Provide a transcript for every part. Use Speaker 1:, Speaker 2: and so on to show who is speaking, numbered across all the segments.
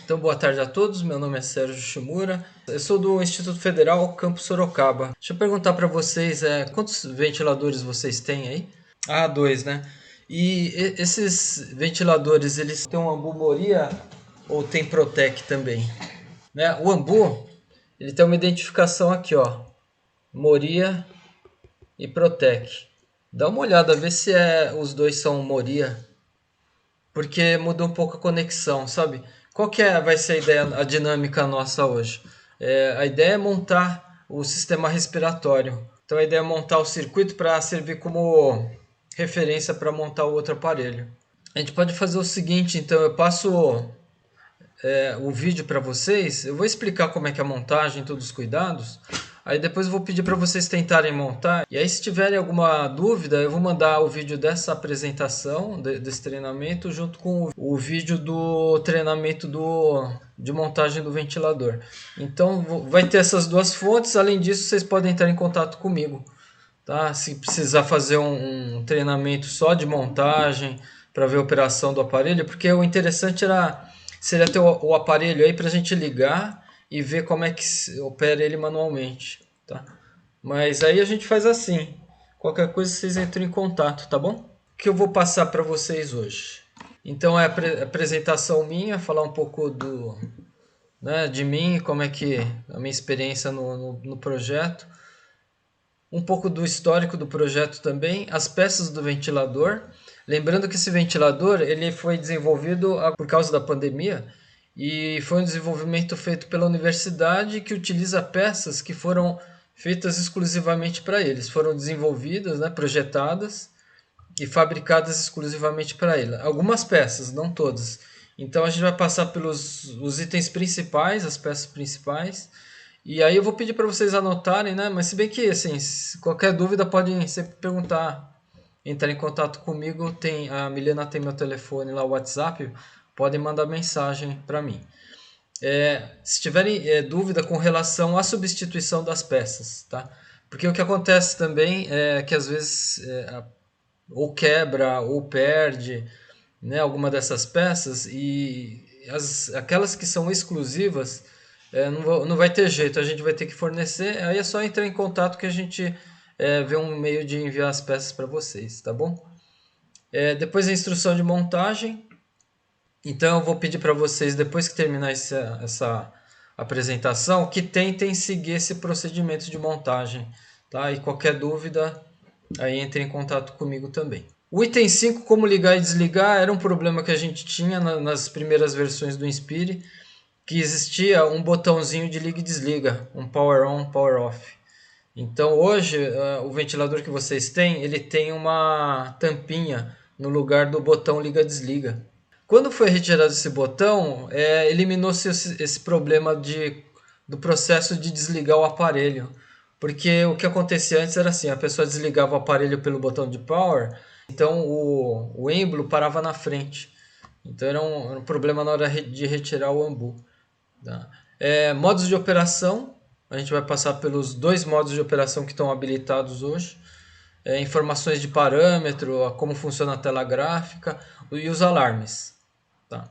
Speaker 1: Então, boa tarde a todos. Meu nome é Sérgio Shimura. Eu sou do Instituto Federal Campus Sorocaba. Deixa eu perguntar para vocês, quantos ventiladores vocês têm aí? Ah, dois, né? Esses ventiladores, eles têm uma Ambu-Moria ou tem Protec também? Né? O Ambu, ele tem uma identificação aqui, ó, Moria e Protec. Dá uma olhada, vê se os dois são Moria, porque muda um pouco a conexão, sabe? Qual que vai ser a ideia, a dinâmica nossa hoje? A ideia é montar o sistema respiratório. Então a ideia é montar o circuito para servir como referência para montar o outro aparelho. A gente pode fazer o seguinte, então eu passo o vídeo para vocês, eu vou explicar como é que é a montagem, todos os cuidados, aí depois eu vou pedir para vocês tentarem montar, e aí se tiverem alguma dúvida, eu vou mandar o vídeo dessa apresentação, desse treinamento, junto com o vídeo do treinamento de montagem do ventilador. Então vai ter essas duas fontes, além disso vocês podem entrar em contato comigo. Tá? Se precisar fazer um treinamento só de montagem para ver a operação do aparelho, porque o interessante seria ter o aparelho aí para a gente ligar e ver como é que opera ele manualmente. Tá? Mas aí a gente faz assim. Qualquer coisa vocês entram em contato, tá bom? O que eu vou passar para vocês hoje? Então é a apresentação minha, falar um pouco de mim, como é que a minha experiência no projeto, um pouco do histórico do projeto também, as peças do ventilador. Lembrando que esse ventilador ele foi desenvolvido por causa da pandemia e foi um desenvolvimento feito pela universidade que utiliza peças que foram feitas exclusivamente para eles. Foram desenvolvidas, né, projetadas e fabricadas exclusivamente para ele. Algumas peças, não todas. Então a gente vai passar pelos os itens principais, as peças principais. E aí eu vou pedir para vocês anotarem, né? Mas se bem que, assim, qualquer dúvida podem sempre perguntar, entrar em contato comigo. A Milena tem meu telefone lá, o WhatsApp, podem mandar mensagem para mim. Se tiverem dúvida com relação à substituição das peças, tá? Porque o que acontece também é que às vezes ou quebra ou perde, né, alguma dessas peças e aquelas que são exclusivas não vai ter jeito, a gente vai ter que fornecer, aí é só entrar em contato que a gente vê um meio de enviar as peças para vocês, tá bom? Depois a instrução de montagem, então eu vou pedir para vocês, depois que terminar essa apresentação, que tentem seguir esse procedimento de montagem, tá? E qualquer dúvida, aí entre em contato comigo também. O item 5, como ligar e desligar, era um problema que a gente tinha nas primeiras versões do Inspire, que existia um botãozinho de liga e desliga, um power on, power off. Então hoje o ventilador que vocês têm, ele tem uma tampinha no lugar do botão liga-desliga. Quando foi retirado esse botão, eliminou-se esse problema do processo de desligar o aparelho. Porque o que acontecia antes era assim, a pessoa desligava o aparelho pelo botão de power, então o êmbolo parava na frente. Então era um problema na hora de retirar o ambu. Tá? Modos de operação, a gente vai passar pelos dois modos de operação que estão habilitados hoje. Informações de parâmetro, como funciona a tela gráfica e os alarmes. Tá?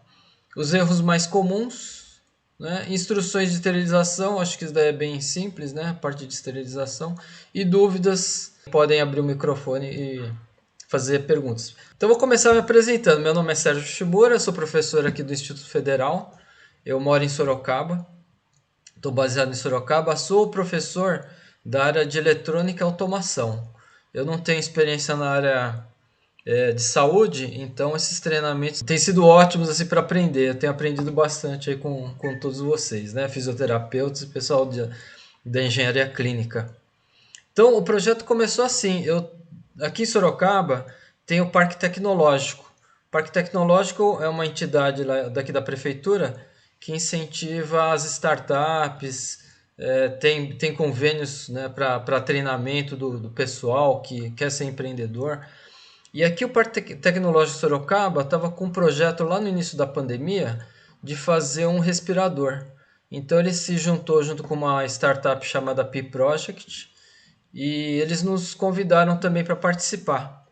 Speaker 1: Os erros mais comuns, né? Instruções de esterilização, acho que isso daí é bem simples, né? A parte de esterilização. E dúvidas, podem abrir o microfone e fazer perguntas. Então vou começar me apresentando. Meu nome é Sérgio Shimura, sou professor aqui do Instituto Federal. Eu moro em Sorocaba, estou baseado em Sorocaba. Sou professor da área de eletrônica e automação. Eu não tenho experiência na área de saúde, então esses treinamentos têm sido ótimos assim para aprender. Eu tenho aprendido bastante aí com todos vocês, né? Fisioterapeutas e pessoal da engenharia clínica. Então o projeto começou assim. Aqui em Sorocaba tem o Parque Tecnológico. O Parque Tecnológico é uma entidade daqui da prefeitura que incentiva as startups, tem convênios, né, para treinamento do pessoal que quer ser empreendedor. E aqui o Parque Tecnológico Sorocaba estava com um projeto lá no início da pandemia de fazer um respirador. Então ele se juntou junto com uma startup chamada Pi Project e eles nos convidaram também para participar,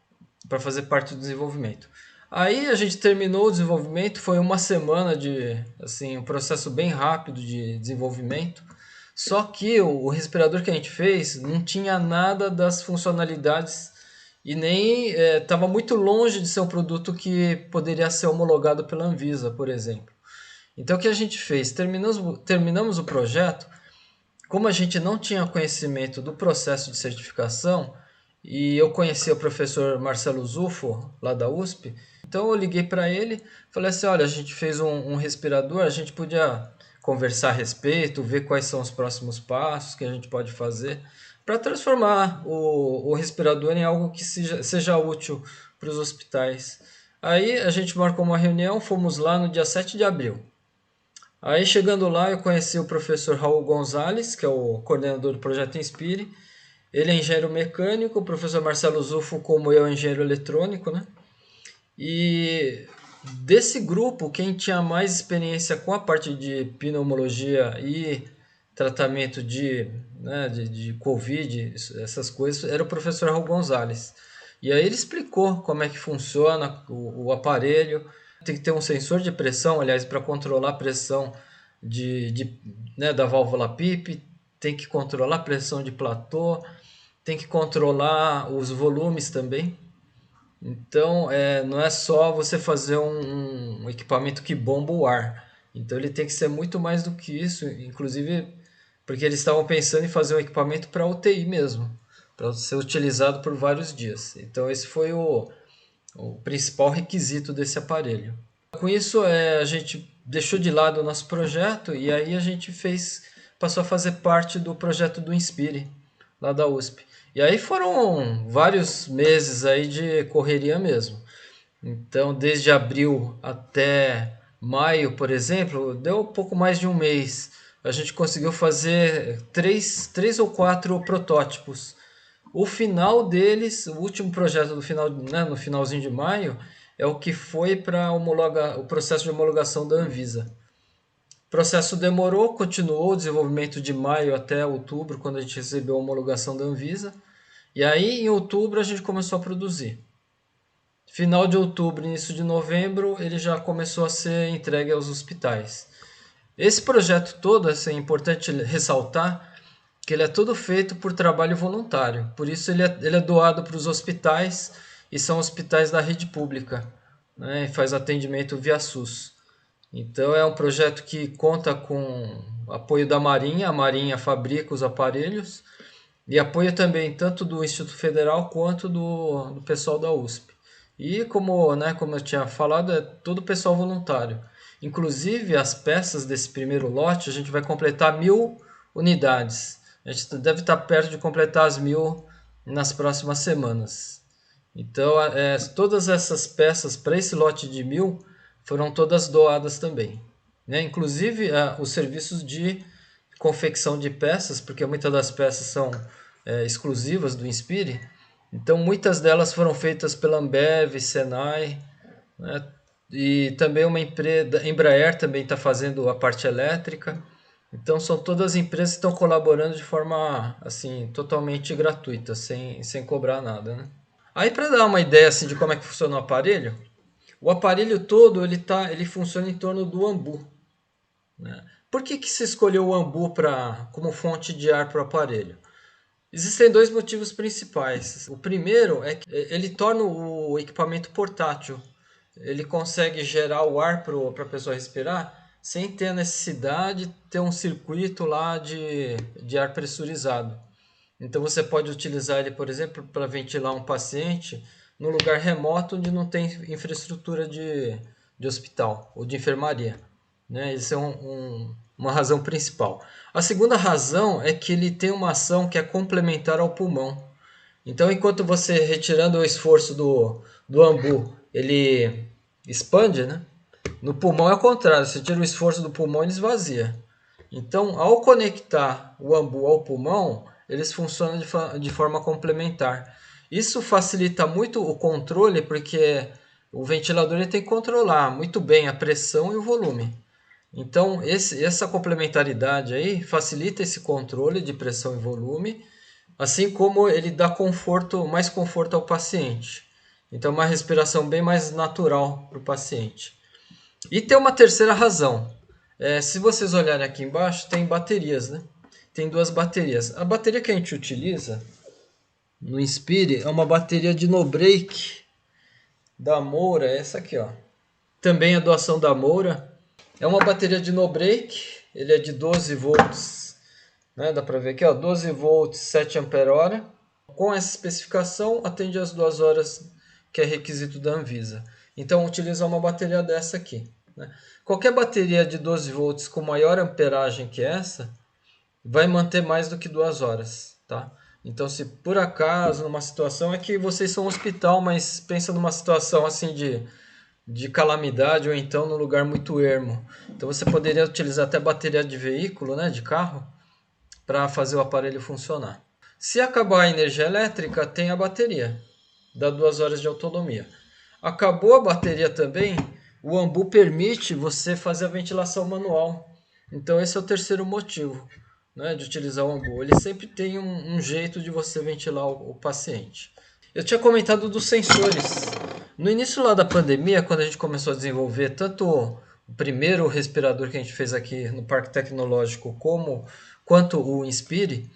Speaker 1: para fazer parte do desenvolvimento. Aí a gente terminou o desenvolvimento, foi uma semana de, assim, um processo bem rápido de desenvolvimento. Só que o respirador que a gente fez não tinha nada das funcionalidades e nem estava muito longe de ser um produto que poderia ser homologado pela Anvisa, por exemplo. Então o que a gente fez? Terminamos o projeto. Como a gente não tinha conhecimento do processo de certificação, e eu conhecia o professor Marcelo Zufo, lá da USP, então eu liguei para ele, falei assim, olha, a gente fez um respirador, a gente podia conversar a respeito, ver quais são os próximos passos que a gente pode fazer para transformar o respirador em algo que seja útil para os hospitais. Aí a gente marcou uma reunião, fomos lá no dia 7 de abril. Aí chegando lá, eu conheci o professor Raul Gonzalez, que é o coordenador do projeto Inspire. Ele é engenheiro mecânico, o professor Marcelo Zufo, como eu, é engenheiro eletrônico, né? E desse grupo, quem tinha mais experiência com a parte de pneumologia e tratamento de Covid, essas coisas, era o professor Raul Gonzalez. E aí ele explicou como é que funciona o aparelho. Tem que ter um sensor de pressão, aliás, para controlar a pressão da válvula PIP, tem que controlar a pressão de platô, tem que controlar os volumes também. Então, não é só você fazer um equipamento que bomba o ar. Então, ele tem que ser muito mais do que isso, inclusive porque eles estavam pensando em fazer um equipamento para UTI mesmo, para ser utilizado por vários dias. Então, esse foi o principal requisito desse aparelho. Com isso, a gente deixou de lado o nosso projeto e aí a gente passou a fazer parte do projeto do Inspire, lá da USP. E aí foram vários meses aí de correria mesmo. Então, desde abril até maio, por exemplo, deu pouco mais de um mês. A gente conseguiu fazer três ou quatro protótipos. O final deles, o último projeto do final, né, no finalzinho de maio, é o que foi para o processo de homologação da Anvisa. O processo demorou, continuou o desenvolvimento de maio até outubro, quando a gente recebeu a homologação da Anvisa. E aí, em outubro, a gente começou a produzir. Final de outubro, início de novembro, ele já começou a ser entregue aos hospitais. Esse projeto todo, assim, é importante ressaltar que ele é todo feito por trabalho voluntário. Por isso ele é doado para os hospitais e são hospitais da rede pública, né, e faz atendimento via SUS. Então é um projeto que conta com apoio da Marinha, a Marinha fabrica os aparelhos e apoio também tanto do Instituto Federal quanto do pessoal da USP. E como eu tinha falado, é todo o pessoal voluntário. Inclusive as peças desse primeiro lote, a gente vai completar 1.000 unidades. A gente deve estar perto de completar as 1.000 nas próximas semanas. Então, todas essas peças para esse lote de 1.000 foram todas doadas também, né? Inclusive os serviços de confecção de peças, porque muitas das peças são exclusivas do Inspire. Então, muitas delas foram feitas pela Ambev, Senai, né? E também uma empresa, Embraer também está fazendo a parte elétrica. Então são todas as empresas que estão colaborando de forma assim totalmente gratuita, sem cobrar nada, né? Aí para dar uma ideia assim de como é que funciona o aparelho todo ele funciona em torno do ambu, né? Por que se escolheu o ambu como fonte de ar para o aparelho? Existem dois motivos principais. O primeiro é que ele torna o equipamento portátil. Ele consegue gerar o ar para a pessoa respirar sem ter a necessidade de ter um circuito lá de ar pressurizado. Então você pode utilizar ele, por exemplo, para ventilar um paciente num lugar remoto onde não tem infraestrutura de hospital ou de enfermaria, né? Essa é uma razão principal. A segunda razão é que ele tem uma ação que é complementar ao pulmão. Então, enquanto você retirando o esforço do ambu, ele expande, né? No pulmão é o contrário, você tira o esforço do pulmão, ele esvazia. Então, ao conectar o ambu ao pulmão, eles funcionam de forma complementar. Isso facilita muito o controle, porque o ventilador ele tem que controlar muito bem a pressão e o volume. Então, essa complementaridade aí facilita esse controle de pressão e volume, assim como ele dá mais conforto ao paciente. Então, uma respiração bem mais natural para o paciente. E tem uma terceira razão. Se vocês olharem aqui embaixo, tem baterias, né? Tem duas baterias. A bateria que a gente utiliza no Inspire é uma bateria de no-break da Moura, essa aqui, ó. Também é doação da Moura. É uma bateria de no-break, ele é de 12 volts, né? Dá para ver aqui, ó, 12 volts, 7 ampere-hora. Com essa especificação, atende às 2 horas, que é requisito da Anvisa. Então, utiliza uma bateria dessa aqui, né? Qualquer bateria de 12 volts com maior amperagem que essa, vai manter mais do que 2 horas, tá? Então, se por acaso, numa situação, é que vocês são um hospital, mas pensa numa situação assim de calamidade ou então num lugar muito ermo. Então, você poderia utilizar até bateria de veículo, né, de carro, para fazer o aparelho funcionar. Se acabar a energia elétrica, tem a bateria, dá 2 horas de autonomia. Acabou a bateria também, o Ambu permite você fazer a ventilação manual. Então esse é o terceiro motivo, né, de utilizar o Ambu. Ele sempre tem um jeito de você ventilar o paciente. Eu tinha comentado dos sensores. No início lá da pandemia, quando a gente começou a desenvolver tanto o primeiro respirador que a gente fez aqui no Parque Tecnológico quanto o Inspire,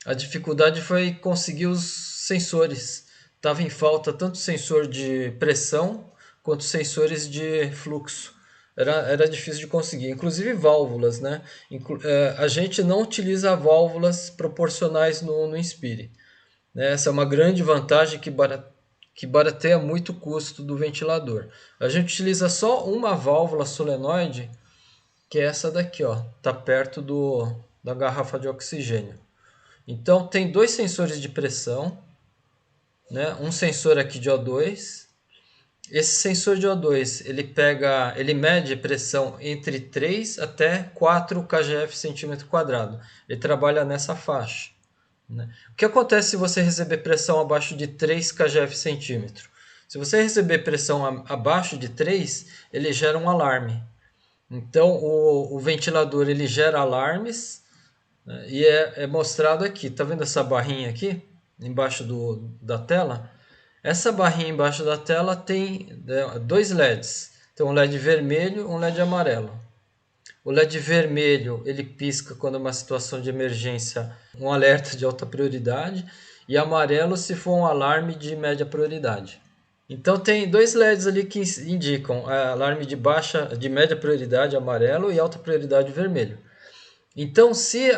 Speaker 1: a dificuldade foi conseguir os sensores. Estava em falta tanto sensor de pressão quanto sensores de fluxo. Era difícil de conseguir, inclusive válvulas, né? A gente não utiliza válvulas proporcionais no Inspire, né? Essa é uma grande vantagem que barateia muito o custo do ventilador. A gente utiliza só uma válvula solenoide, que é essa daqui, ó, tá perto da garrafa de oxigênio. Então tem dois sensores de pressão, né? Um sensor aqui de O2. Esse sensor de O2 ele mede pressão entre 3 até 4 kgf centímetro quadrado. Ele trabalha nessa faixa, né? O que acontece se você receber pressão abaixo de 3 kgf centímetro? Se você receber pressão abaixo de 3, ele gera um alarme. Então o ventilador ele gera alarmes, né? E é mostrado aqui. Tá vendo essa barrinha aqui embaixo da tela? Essa barrinha embaixo da tela tem dois LEDs. Tem um LED vermelho e um LED amarelo. O LED vermelho ele pisca quando é uma situação de emergência, um alerta de alta prioridade, e amarelo se for um alarme de média prioridade. Então tem dois LEDs ali que indicam alarme de média prioridade amarelo e alta prioridade vermelho. Então, se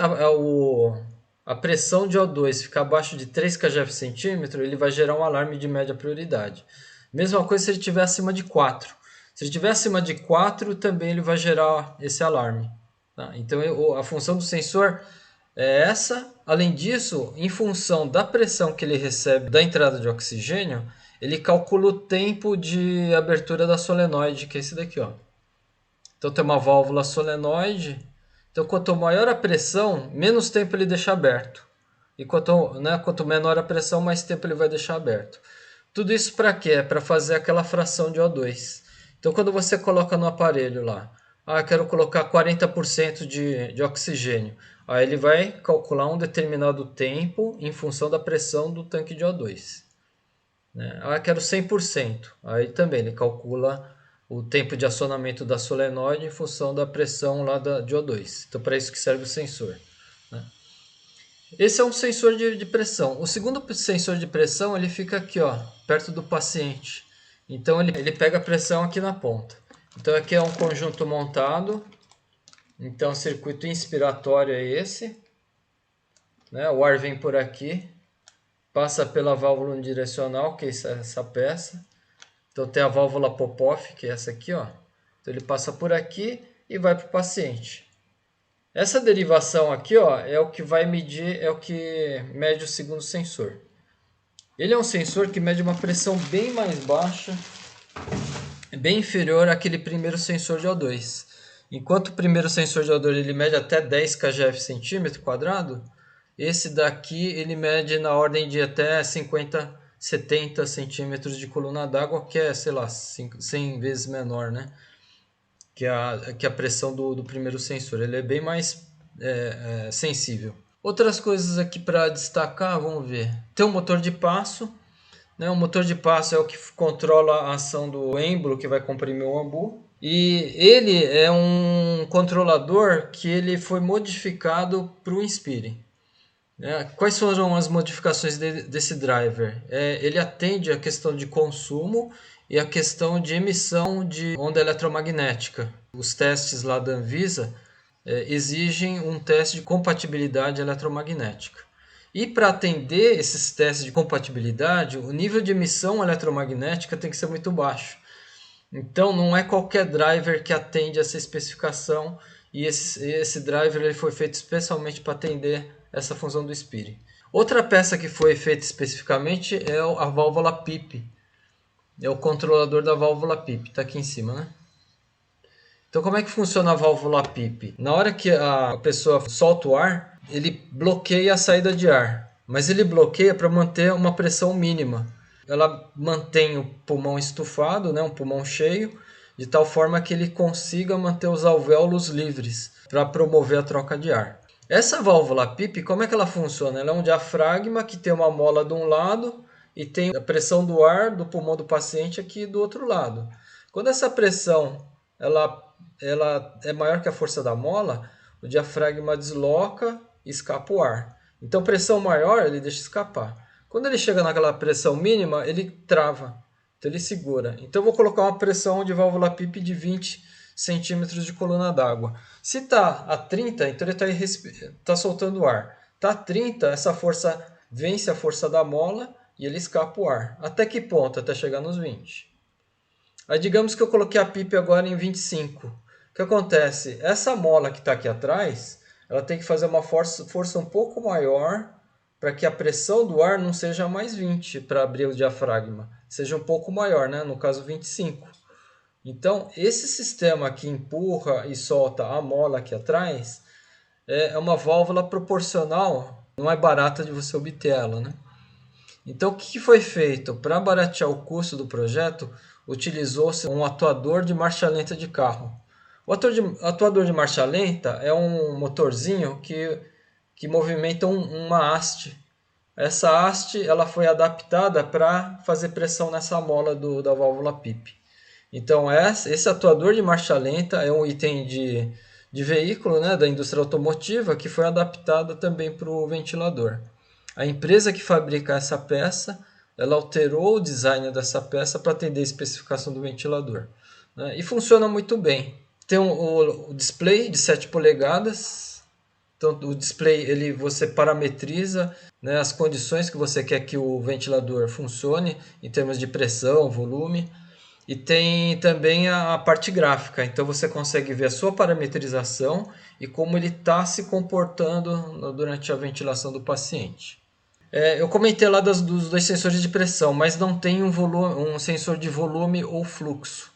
Speaker 1: a pressão de O2 ficar abaixo de 3 kgf centímetro, ele vai gerar um alarme de média prioridade. Mesma coisa se ele estiver acima de 4. Se ele estiver acima de 4, também ele vai gerar esse alarme, tá? Então, a função do sensor é essa. Além disso, em função da pressão que ele recebe da entrada de oxigênio, ele calcula o tempo de abertura da solenoide, que é esse daqui, ó. Então tem uma válvula solenoide. Então quanto maior a pressão, menos tempo ele deixa aberto. E quanto menor a pressão, mais tempo ele vai deixar aberto. Tudo isso para quê? É para fazer aquela fração de O2. Então quando você coloca no aparelho lá, quero colocar 40% de oxigênio. Aí ele vai calcular um determinado tempo em função da pressão do tanque de O2. Né? Quero 100%. Aí também ele calcula o tempo de acionamento da solenoide em função da pressão lá de O2. Então, para isso que serve o sensor, né? Esse é um sensor de pressão. O segundo sensor de pressão ele fica aqui, ó, perto do paciente. Então, ele pega a pressão aqui na ponta. Então, aqui é um conjunto montado. Então, o circuito inspiratório é esse, né? O ar vem por aqui, passa pela válvula unidirecional, que é essa peça. Então tem a válvula pop-off, que é essa aqui, ó. Então ele passa por aqui e vai para o paciente. Essa derivação aqui, ó, é o que vai medir, é o que mede o segundo sensor. Ele é um sensor que mede uma pressão bem mais baixa, bem inferior àquele primeiro sensor de O2. Enquanto o primeiro sensor de O2 ele mede até 10 kgf centímetro quadrado, esse daqui ele mede na ordem de até 50 70 centímetros de coluna d'água, que é, sei lá, 100 vezes menor, né? Que a pressão do primeiro sensor. Ele é bem mais sensível. Outras coisas aqui para destacar, vamos ver. Tem um motor de passo, né? O motor de passo é o que controla a ação do êmbolo que vai comprimir o ambu. E ele é um controlador que ele foi modificado para o Inspire. Quais foram as modificações desse driver? Ele atende a questão de consumo e a questão de emissão de onda eletromagnética. Os testes lá da Anvisa exigem um teste de compatibilidade eletromagnética. E para atender esses testes de compatibilidade, o nível de emissão eletromagnética tem que ser muito baixo. Então não é qualquer driver que atende essa especificação, e esse driver ele foi feito especialmente para atender essa função do Inspire. Outra peça que foi feita especificamente é a válvula PIP. É o controlador da válvula PIP, está aqui em cima, né? Então como é que funciona a válvula PIP? Na hora que a pessoa solta o ar, ele bloqueia a saída de ar, mas ele bloqueia para manter uma pressão mínima. Ela mantém o pulmão estufado, né, um pulmão cheio, de tal forma que ele consiga manter os alvéolos livres para promover a troca de ar. Essa válvula PIP, como é que ela funciona? Ela é um diafragma que tem uma mola de um lado e tem a pressão do ar do pulmão do paciente aqui do outro lado. Quando essa pressão ela é maior que a força da mola, o diafragma desloca e escapa o ar. Então, pressão maior, ele deixa escapar. Quando ele chega naquela pressão mínima, ele trava. Então, ele segura. Então, eu vou colocar uma pressão de válvula PIP de 20 centímetros de coluna d'água. Se está a 30, então ele está soltando ar. Está a 30, essa força vence a força da mola e ele escapa o ar. Até que ponto? Até chegar nos 20. Aí digamos que eu coloquei a PIP agora em 25. O que acontece? Essa mola que está aqui atrás, ela tem que fazer uma força um pouco maior para que a pressão do ar não seja mais 20 para abrir o diafragma. Seja um pouco maior, né? No caso 25. Então, esse sistema que empurra e solta a mola aqui atrás é uma válvula proporcional, não é barata de você obter ela, né? Então, o que foi feito? Para baratear o custo do projeto, utilizou-se um atuador de marcha lenta de carro. O atuador de marcha lenta é um motorzinho que movimenta uma haste. Essa haste ela foi adaptada para fazer pressão nessa mola da válvula PIP. Então, esse atuador de marcha lenta é um item de veículo, né, da indústria automotiva que foi adaptada também para o ventilador. A empresa que fabrica essa peça, ela alterou o design dessa peça para atender a especificação do ventilador, né? E funciona muito bem. Tem o display de 7 polegadas. Então, o display você parametriza, né, as condições que você quer que o ventilador funcione em termos de pressão, volume. E tem também a parte gráfica, então você consegue ver a sua parametrização e como ele está se comportando durante a ventilação do paciente. Eu comentei lá dos dois sensores de pressão, mas não tem um sensor de volume ou fluxo.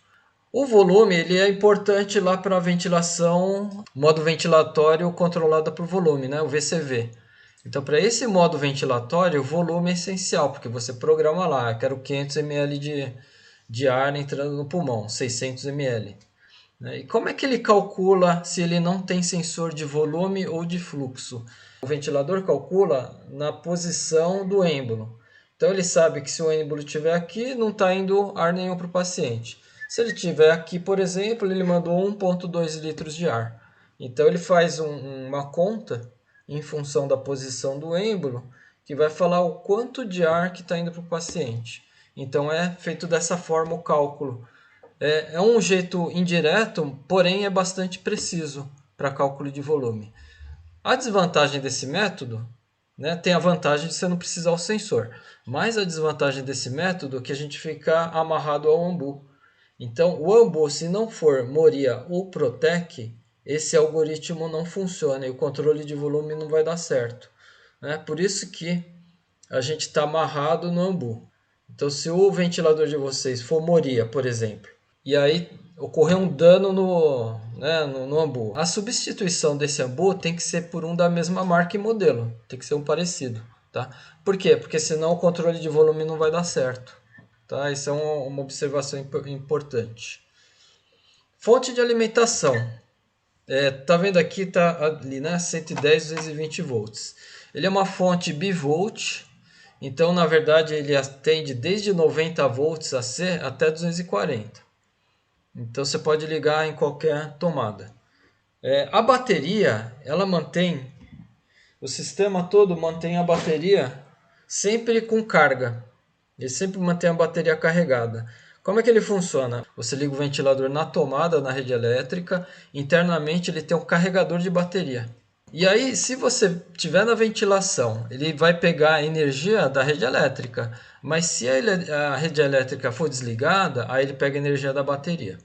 Speaker 1: O volume ele é importante lá para a ventilação, modo ventilatório controlado por volume, né? O VCV. Então, para esse modo ventilatório, o volume é essencial, porque você programa lá, eu quero 500 ml de ar entrando no pulmão, 600 ml. E como é que ele calcula se ele não tem sensor de volume ou de fluxo? O ventilador calcula na posição do êmbolo. Então ele sabe que se o êmbolo estiver aqui, não está indo ar nenhum para o paciente. Se ele estiver aqui, por exemplo, ele mandou 1,2 litros de ar. Então ele faz uma conta em função da posição do êmbolo, que vai falar o quanto de ar que está indo para o paciente. Então é feito dessa forma o cálculo. É um jeito indireto, porém é bastante preciso para cálculo de volume. A desvantagem desse método, né, tem a vantagem de você não precisar o sensor, mas a desvantagem desse método é que a gente fica amarrado ao ambu. Então, o ambu, se não for Moria ou Protec, esse algoritmo não funciona e o controle de volume não vai dar certo, né? Por isso que a gente está amarrado no ambu. Então, se o ventilador de vocês for Moria, por exemplo, e aí ocorrer um dano no ambu, a substituição desse ambu tem que ser por um da mesma marca e modelo, tem que ser um parecido, tá? Por quê? Porque senão o controle de volume não vai dar certo, tá? Isso é uma observação importante. Fonte de alimentação. Tá vendo aqui, tá ali, né? 110, 220 volts. Ele é uma fonte bivolt Então, na verdade, ele atende desde 90 volts AC até 240. Então, você pode ligar em qualquer tomada. A bateria, ela mantém, o sistema todo mantém a bateria sempre com carga. Ele sempre mantém a bateria carregada. Como é que ele funciona? Você liga o ventilador na tomada, na rede elétrica. Internamente ele tem um carregador de bateria. E aí, se você tiver na ventilação, ele vai pegar a energia da rede elétrica. Mas se a rede elétrica for desligada, aí ele pega a energia da bateria.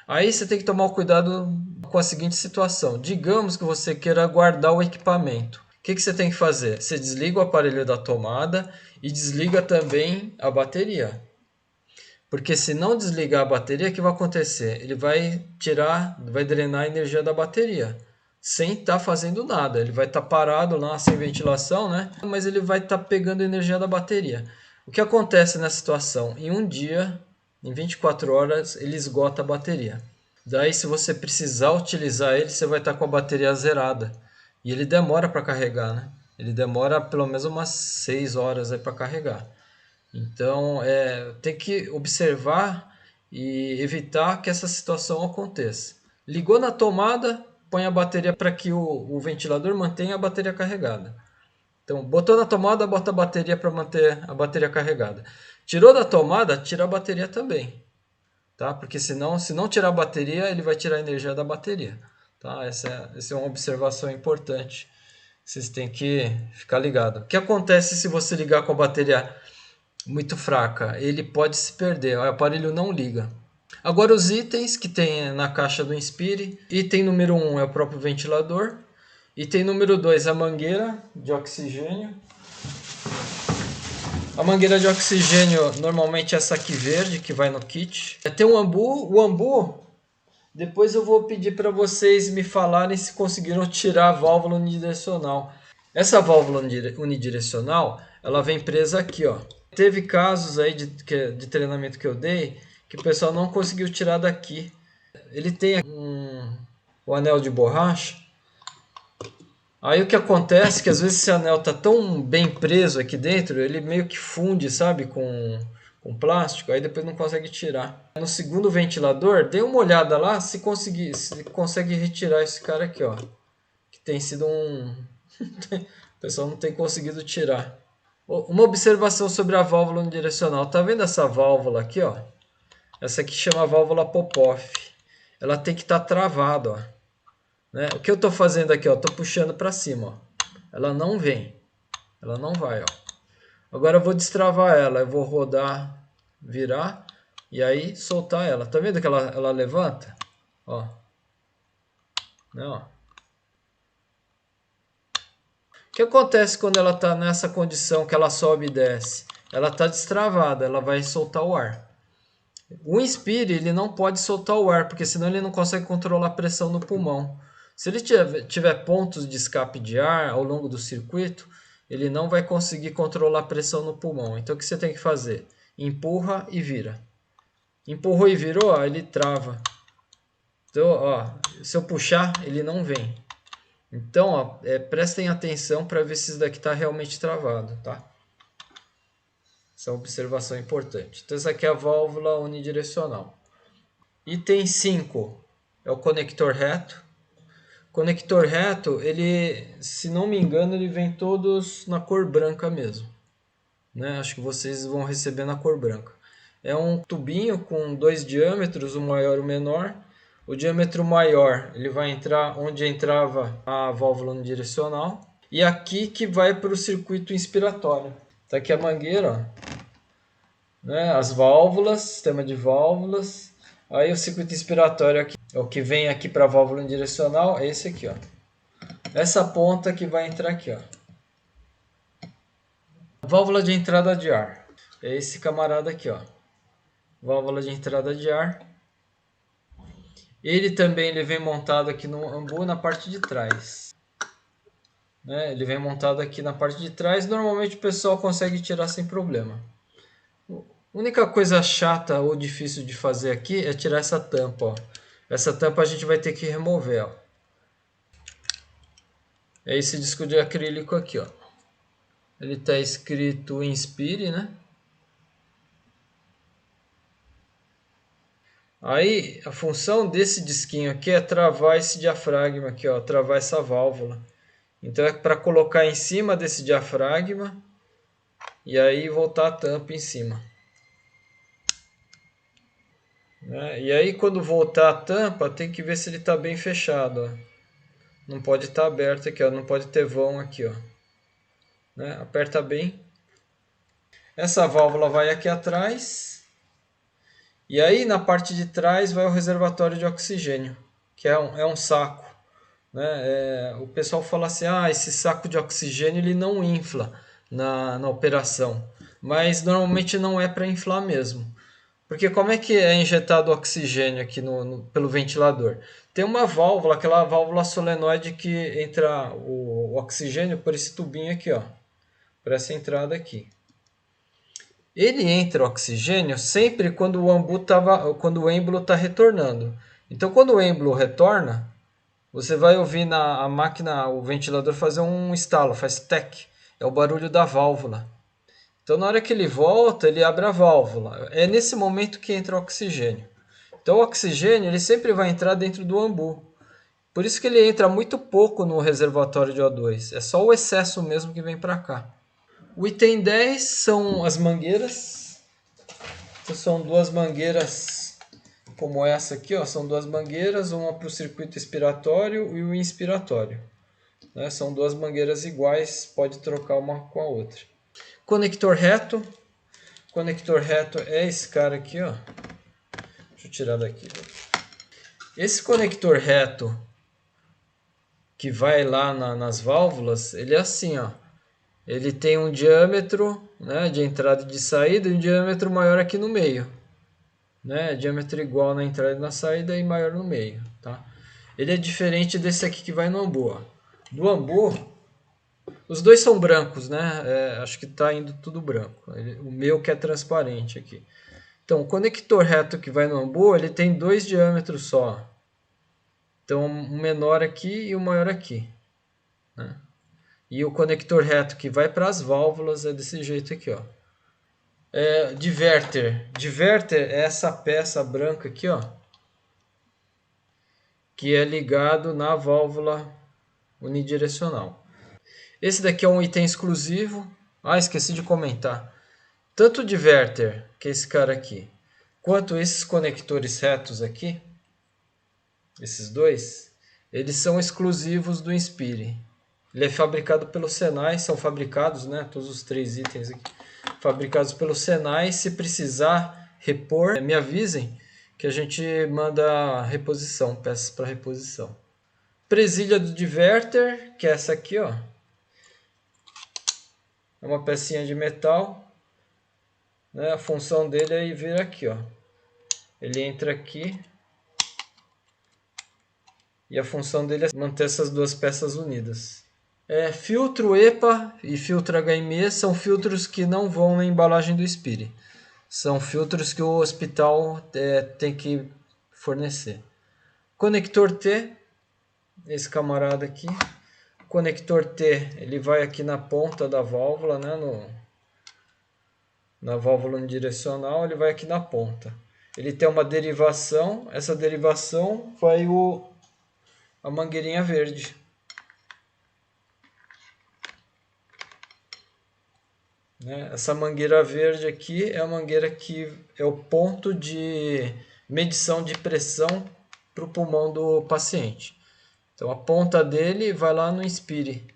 Speaker 1: Aí você tem que tomar cuidado com a seguinte situação. Digamos que você queira guardar o equipamento. O que você tem que fazer? Você desliga o aparelho da tomada e desliga também a bateria. Porque se não desligar a bateria, o que vai acontecer? Ele vai vai drenar a energia da bateria, sem estar fazendo nada. Ele vai estar parado lá, sem ventilação, né? Mas ele vai estar pegando a energia da bateria. O que acontece nessa situação? Em um dia, em 24 horas, ele esgota a bateria. Daí, se você precisar utilizar ele, você vai estar com a bateria zerada. E ele demora para carregar, né? Ele demora pelo menos umas 6 horas para carregar. Então, tem que observar e evitar que essa situação aconteça. Ligou na tomada, põe a bateria para que o ventilador mantenha a bateria carregada. Então, botou na tomada, bota a bateria para manter a bateria carregada. Tirou da tomada, tira a bateria também. Tá? Porque senão, se não tirar a bateria, ele vai tirar a energia da bateria. Tá? Essa é uma observação importante. Vocês têm que ficar ligados. O que acontece se você ligar com a bateria muito fraca? Ele pode se perder, o aparelho não liga. Agora os itens que tem na caixa do Inspire. Item número 1 é o próprio ventilador. Item número 2 a mangueira de oxigênio. A mangueira de oxigênio normalmente é essa aqui verde que vai no kit. Tem um ambu. O ambu, depois eu vou pedir para vocês me falarem se conseguiram tirar a válvula unidirecional. Essa válvula unidirecional, ela vem presa aqui, ó. Teve casos aí de treinamento que eu dei que o pessoal não conseguiu tirar daqui. Ele tem o anel de borracha. Aí o que acontece é que às vezes esse anel tá tão bem preso aqui dentro, ele meio que funde, sabe, com plástico, aí depois não consegue tirar. No segundo ventilador, dê uma olhada lá se consegue retirar esse cara aqui, ó. Que tem sido o pessoal não tem conseguido tirar. Uma observação sobre a válvula unidirecional. Tá vendo essa válvula aqui, ó? Essa aqui chama válvula pop-off. Ela tem que estar travada, ó. Né? O que eu estou fazendo aqui, ó, estou puxando para cima, ó. Ela não vem, ela não vai, ó. Agora eu vou destravar ela, eu vou rodar, virar e aí soltar ela. Tá vendo que ela levanta? Ó. Né, ó. O que acontece quando ela está nessa condição que ela sobe e desce? Ela está destravada, ela vai soltar o ar. O Inspire, ele não pode soltar o ar, porque senão ele não consegue controlar a pressão no pulmão. Se ele tiver pontos de escape de ar ao longo do circuito, ele não vai conseguir controlar a pressão no pulmão. Então o que você tem que fazer? Empurra e vira. Empurrou e virou, ó, ele trava. Então, ó, se eu puxar, ele não vem. Então, ó, prestem atenção para ver se isso daqui está realmente travado, tá? Essa é uma observação importante. Então, essa aqui é a válvula unidirecional. Item 5 é o conector reto. Conector reto, ele, se não me engano, ele vem todos na cor branca mesmo. Né? Acho que vocês vão receber na cor branca. É um tubinho com 2 diâmetros, o maior e o menor. O diâmetro maior, ele vai entrar onde entrava a válvula unidirecional. E aqui que vai para o circuito inspiratório. Tá aqui a mangueira, ó. Né? As válvulas, sistema de válvulas. Aí o circuito inspiratório aqui, o que vem aqui para a válvula unidirecional é esse aqui, ó. Essa ponta que vai entrar aqui, ó. Válvula de entrada de ar. É esse camarada aqui, ó. Válvula de entrada de ar. Ele vem montado aqui no ambu na parte de trás. Né? Ele vem montado aqui na parte de trás. Normalmente o pessoal consegue tirar sem problema. A única coisa chata ou difícil de fazer aqui é tirar essa tampa, ó. Essa tampa a gente vai ter que remover, ó. É esse disco de acrílico aqui, ó. Ele está escrito Inspire, né? Aí a função desse disquinho aqui é travar esse diafragma aqui, ó, travar essa válvula. Então é para colocar em cima desse diafragma e aí voltar a tampa em cima. Né? E aí quando voltar a tampa tem que ver se ele está bem fechado. Ó. Não pode estar aberto aqui, ó, não pode ter vão aqui. Ó. Né? Aperta bem. Essa válvula vai aqui atrás. E aí na parte de trás vai o reservatório de oxigênio, que é um saco. Né? O pessoal fala assim, esse saco de oxigênio ele não infla na operação. Mas normalmente não é para inflar mesmo. Porque como é que é injetado oxigênio aqui pelo ventilador? Tem uma válvula, aquela válvula solenoide que entra o oxigênio por esse tubinho aqui, ó, por essa entrada aqui. Ele entra oxigênio sempre quando o êmbolo está retornando. Então, quando o êmbolo retorna, você vai ouvir a máquina, o ventilador fazer um estalo, faz tec, é o barulho da válvula. Então, na hora que ele volta, ele abre a válvula. É nesse momento que entra o oxigênio. Então, o oxigênio ele sempre vai entrar dentro do ambu. Por isso que ele entra muito pouco no reservatório de O2. É só o excesso mesmo que vem para cá. O item 10 são as mangueiras. Então, são duas mangueiras como essa aqui. Ó. São duas mangueiras, uma para o circuito expiratório e o inspiratório. Né? São duas mangueiras iguais, pode trocar uma com a outra. Conector reto. Conector reto é esse cara aqui, ó. Deixa eu tirar daqui. Esse conector reto que vai lá nas válvulas, ele é assim, ó. Ele tem um diâmetro, né, de entrada e de saída e um diâmetro maior aqui no meio. Né? Diâmetro igual na entrada e na saída e maior no meio. Tá? Ele é diferente desse aqui que vai no ambu. Ó. Do ambu, os dois são brancos, né? Acho que está indo tudo branco. O meu que é transparente aqui. Então, o conector reto que vai no ambu, ele tem dois diâmetros só. Então, um menor aqui e um maior aqui. Né? E o conector reto que vai para as válvulas é desse jeito aqui, ó. Diverter. Diverter é essa peça branca aqui, ó. Que é ligado na válvula unidirecional. Esse daqui é um item exclusivo. Esqueci de comentar. Tanto o diverter, que é esse cara aqui, quanto esses conectores retos aqui, esses dois, eles são exclusivos do Inspire. Ele é fabricado pelo Senai, são fabricados, né, todos os três itens aqui, fabricados pelo Senai. Se precisar repor, me avisem que a gente manda reposição, peças para reposição. Presilha do diverter, que é essa aqui, ó. É uma pecinha de metal. Né? A função dele é vir aqui, ó. Ele entra aqui. E a função dele é manter essas duas peças unidas. Filtro EPA e filtro HME são filtros que não vão na embalagem do Inspire. São filtros que o hospital tem que fornecer. Conector T, esse camarada aqui. Conector T, ele vai aqui na ponta da válvula, né, na válvula unidirecional, ele vai aqui na ponta. Ele tem uma derivação, essa derivação vai a mangueirinha verde. Né? Essa mangueira verde aqui é a mangueira que é o ponto de medição de pressão para o pulmão do paciente. Então a ponta dele vai lá no Inspire.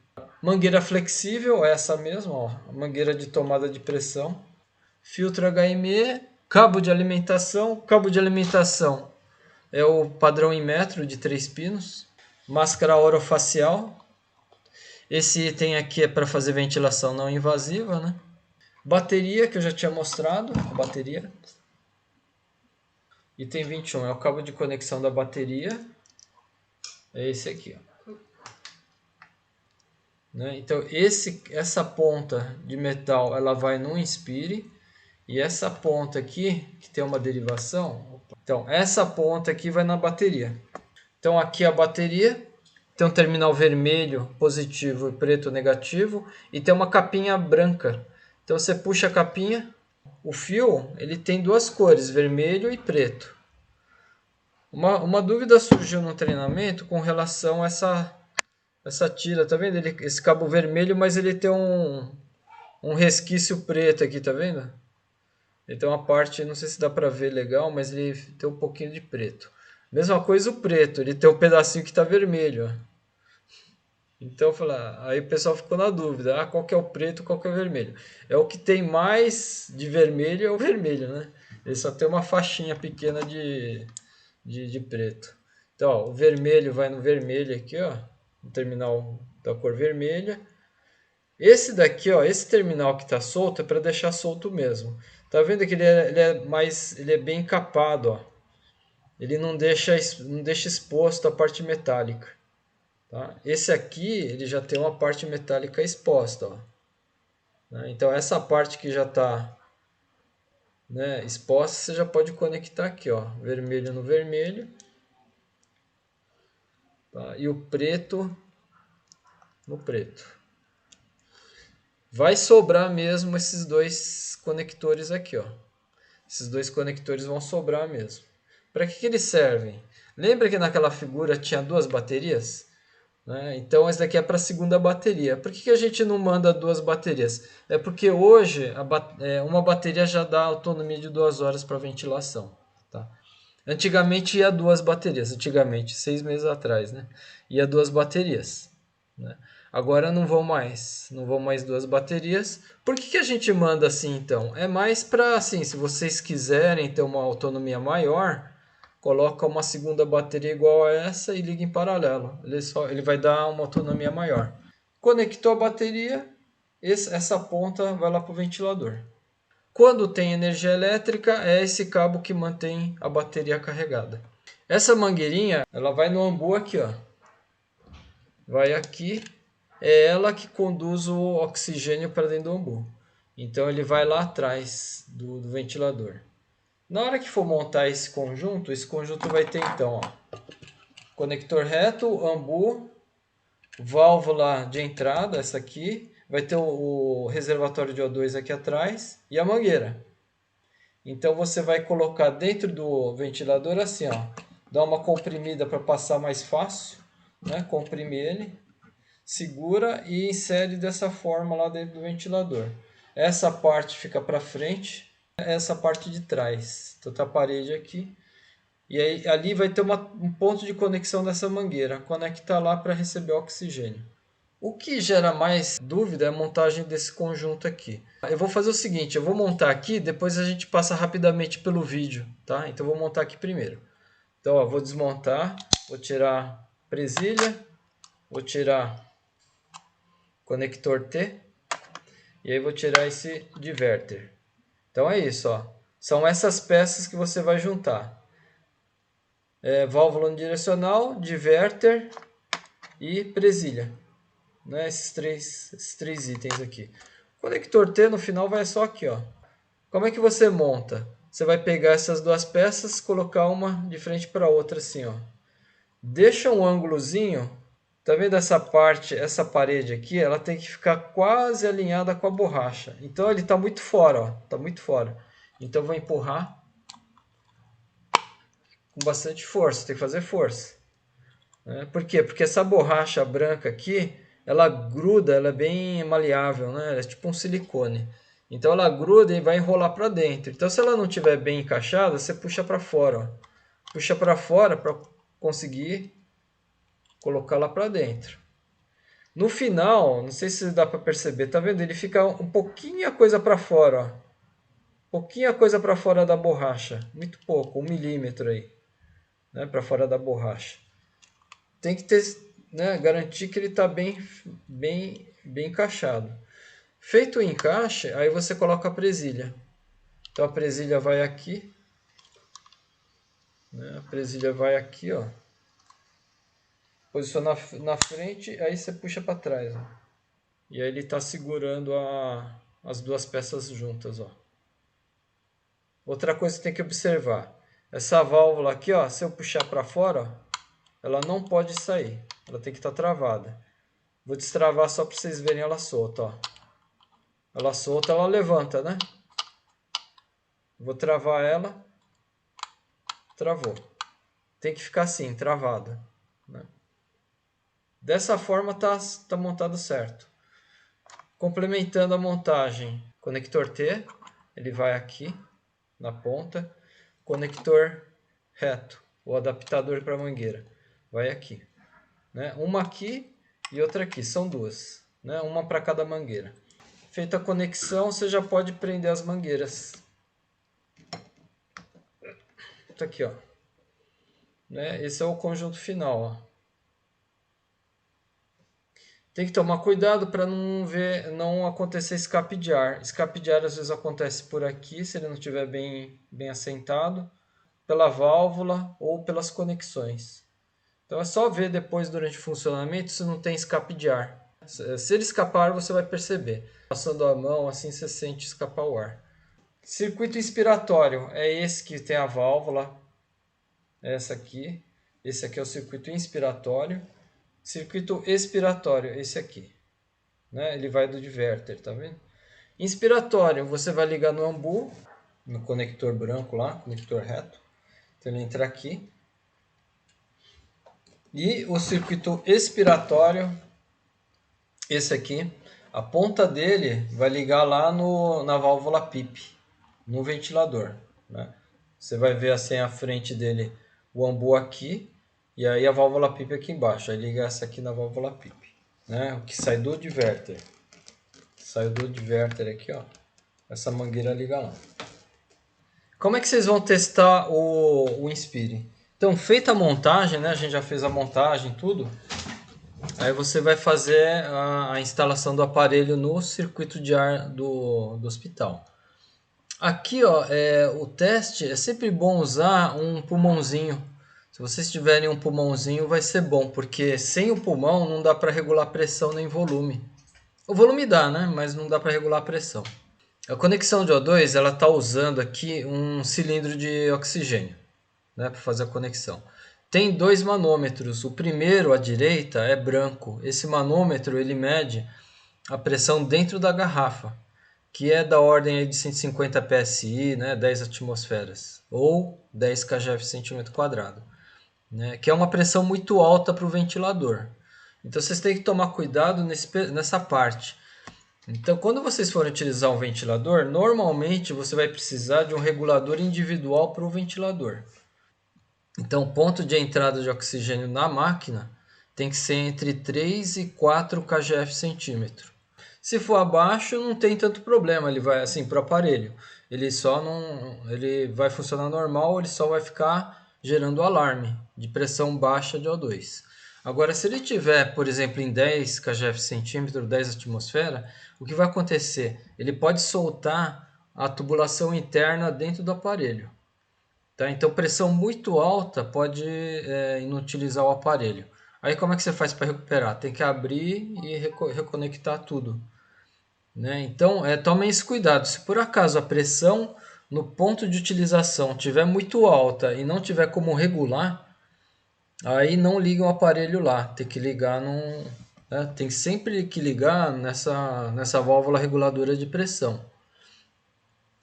Speaker 1: Mangueira flexível, essa mesma, ó, a mangueira de tomada de pressão. Filtro HME, cabo de alimentação. Cabo de alimentação é o padrão em metro de 3 pinos. Máscara orofacial. Esse item aqui é para fazer ventilação não invasiva, né? Bateria, que eu já tinha mostrado, a bateria. Item 21 é o cabo de conexão da bateria. É esse aqui, ó. Né? Então, essa ponta de metal, ela vai no Inspire. E essa ponta aqui, que tem uma derivação, então essa ponta aqui vai na bateria. Então aqui a bateria, tem um terminal vermelho positivo e preto negativo, e tem uma capinha branca. Então você puxa a capinha, o fio ele tem duas cores, vermelho e preto. Uma dúvida surgiu no treinamento com relação a essa tira, tá vendo? Esse cabo vermelho, mas ele tem um resquício preto aqui, tá vendo? Ele tem uma parte, não sei se dá pra ver legal, mas ele tem um pouquinho de preto. Mesma coisa o preto, ele tem um pedacinho que tá vermelho, ó. Então, aí o pessoal ficou na dúvida, qual que é o preto, qual que é o vermelho? É o que tem mais de vermelho, é o vermelho, né? Ele só tem uma faixinha pequena de preto. Então, ó, o vermelho vai no vermelho aqui, ó, no terminal da cor vermelha. Esse daqui, ó, esse terminal que está solto é para deixar solto mesmo. Tá vendo que ele é bem encapado, ó. Ele não deixa exposto a parte metálica, tá? Esse aqui, ele já tem uma parte metálica exposta, ó. Né? Então essa parte que já está, né, exposta, você já pode conectar aqui, ó, vermelho no vermelho, tá? E o preto no preto. Vai sobrar mesmo esses dois conectores aqui, ó. Esses dois conectores vão sobrar mesmo. Para que eles servem? Lembra que naquela figura tinha duas baterias? Né? Então, esse daqui é para a segunda bateria. Por que a gente não manda duas baterias? É porque hoje uma bateria já dá autonomia de 2 horas para ventilação. Tá? Antigamente ia duas baterias, antigamente, 6 meses atrás, né? Ia duas baterias. Né? Agora não vão mais duas baterias. Por que a gente manda assim então? É mais para assim, se vocês quiserem ter uma autonomia maior, coloca uma segunda bateria igual a essa e liga em paralelo. Ele vai dar uma autonomia maior. Conectou a bateria, essa ponta vai lá para o ventilador. Quando tem energia elétrica, é esse cabo que mantém a bateria carregada. Essa mangueirinha, ela vai no ambu aqui, ó. Vai aqui, é ela que conduz o oxigênio para dentro do ambu. Então ele vai lá atrás do ventilador. Na hora que for montar esse conjunto vai ter então, ó, conector reto, ambu, válvula de entrada, essa aqui, vai ter o reservatório de O2 aqui atrás e a mangueira. Então você vai colocar dentro do ventilador assim, ó, dá uma comprimida para passar mais fácil, né? Comprime ele, segura e insere dessa forma lá dentro do ventilador. Essa parte fica para frente, essa parte de trás, toda a parede aqui. E aí ali vai ter um ponto de conexão dessa mangueira, conecta lá para receber oxigênio. O que gera mais dúvida é a montagem desse conjunto aqui. Eu vou fazer o seguinte, eu vou montar aqui, depois a gente passa rapidamente pelo vídeo, tá? Então eu vou montar aqui primeiro. Então, ó, vou desmontar, vou tirar presilha, vou tirar conector T e aí vou tirar esse diverter. Então é isso, ó. São essas peças que você vai juntar. Válvula unidirecional, diverter e presilha. Né? Esses três itens aqui. O conector T no final vai só aqui, ó. Como é que você monta? Você vai pegar essas duas peças, colocar uma de frente para a outra assim, ó. Deixa um ângulozinho. Tá vendo essa parte, essa parede aqui? Ela tem que ficar quase alinhada com a borracha. Então ele está muito fora, ó. Tá muito fora. Então eu vou empurrar com bastante força. Tem que fazer força. Né? Por quê? Porque essa borracha branca aqui, ela gruda, ela é bem maleável, né? Ela é tipo um silicone. Então ela gruda e vai enrolar para dentro. Então se ela não estiver bem encaixada, você puxa para fora. Ó. Puxa para fora para conseguir colocar lá para dentro. No final, não sei se dá para perceber, tá vendo? Ele fica um pouquinho a coisa para fora, ó. Pouquinha coisa para fora da borracha, muito pouco, 1 milímetro aí, né, para fora da borracha. Tem que ter, né, garantir que ele está bem encaixado. Feito o encaixe, aí você coloca a presilha. Então a presilha vai aqui, né, a presilha vai aqui, ó. Posiciona na frente, aí você puxa para trás, ó. E aí ele está segurando as duas peças juntas, ó. Outra coisa que tem que observar, essa válvula aqui, ó, se eu puxar para fora, ó, ela não pode sair. Ela tem que estar travada. Vou destravar só para vocês verem ela solta, ó. Ela solta, ela levanta, né? Vou travar ela. Travou. Tem que ficar assim, travada, né? Dessa forma tá montado certo. Complementando a montagem, conector T, ele vai aqui na ponta. Conector reto, o adaptador para mangueira, vai aqui, né? Uma aqui e outra aqui, são duas, né? Uma para cada mangueira. Feita a conexão, você já pode prender as mangueiras. Tá aqui, ó. Né? Esse é o conjunto final, ó. Tem que tomar cuidado para não acontecer escape de ar. Escape de ar às vezes acontece por aqui, se ele não estiver bem assentado, pela válvula ou pelas conexões. Então é só ver depois durante o funcionamento se não tem escape de ar. Se ele escapar, você vai perceber. Passando a mão, assim você sente escapar o ar. Circuito inspiratório é esse que tem a válvula. Essa aqui. Esse aqui é o circuito inspiratório. Circuito expiratório, esse aqui. Né? Ele vai do diverter, tá vendo? Inspiratório, você vai ligar no ambu, no conector branco lá, conector reto. Então ele entra aqui. E o circuito expiratório, esse aqui, a ponta dele vai ligar lá na válvula PIP, no ventilador, né? Você vai ver assim a frente dele, o ambu aqui, e aí a válvula PIP aqui embaixo. Aí liga essa aqui na válvula PIP, né? O que sai do diverter. Saiu do diverter aqui, ó. Essa mangueira liga lá. Como é que vocês vão testar o Inspire? Então, feita a montagem, né? A gente já fez a montagem, tudo. Aí você vai fazer a instalação do aparelho no circuito de ar do hospital. Aqui, ó, o teste é sempre bom usar um pulmãozinho. Se vocês tiverem um pulmãozinho, vai ser bom, porque sem o pulmão não dá para regular pressão nem volume. O volume dá, né? Mas não dá para regular a pressão. A conexão de O2, ela está usando aqui um cilindro de oxigênio, né, para fazer a conexão. Tem dois manômetros. O primeiro, à direita, é branco. Esse manômetro ele mede a pressão dentro da garrafa, que é da ordem aí de 150 psi, né, 10 atmosferas, ou 10 kgf centímetro quadrado, né, que é uma pressão muito alta para o ventilador. Então vocês têm que tomar cuidado nessa parte. Então, quando vocês forem utilizar um ventilador, normalmente você vai precisar de um regulador individual para o ventilador. Então, o ponto de entrada de oxigênio na máquina tem que ser entre 3 e 4 kgf centímetro. Se for abaixo, não tem tanto problema, ele vai assim para o aparelho. Ele vai funcionar normal, ele só vai ficar gerando alarme de pressão baixa de O2. Agora, se ele tiver, por exemplo, em 10 kgf centímetro, 10 atmosfera, o que vai acontecer? Ele pode soltar a tubulação interna dentro do aparelho. Tá? Então, pressão muito alta pode inutilizar o aparelho. Aí, como é que você faz para recuperar? Tem que abrir e reconectar tudo, né? Então, tomem esse cuidado. Se por acaso a pressão no ponto de utilização estiver muito alta e não tiver como regular, aí não liga o aparelho lá. Tem que ligar né? Tem sempre que ligar nessa válvula reguladora de pressão.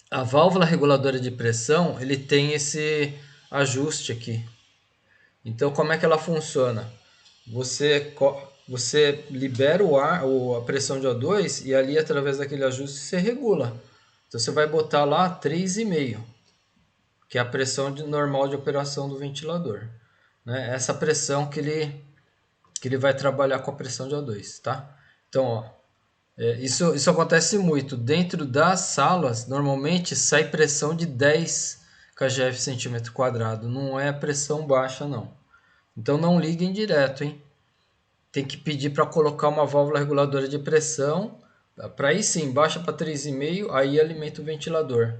Speaker 1: A válvula reguladora de pressão, ele tem esse ajuste aqui. Então, como é que ela funciona? Você libera o ar, a pressão de O2 e ali, através daquele ajuste, você regula. Então, você vai botar lá 3,5, que é a pressão normal de operação do ventilador, né? Essa pressão que ele vai trabalhar com a pressão de O2, tá? Então, ó, isso acontece muito. Dentro das salas, normalmente sai pressão de 10 kgf centímetro quadrado. Não é pressão baixa, não. Então não liguem direto, hein? Tem que pedir para colocar uma válvula reguladora de pressão. Para aí sim, baixa para 3,5, aí alimenta o ventilador.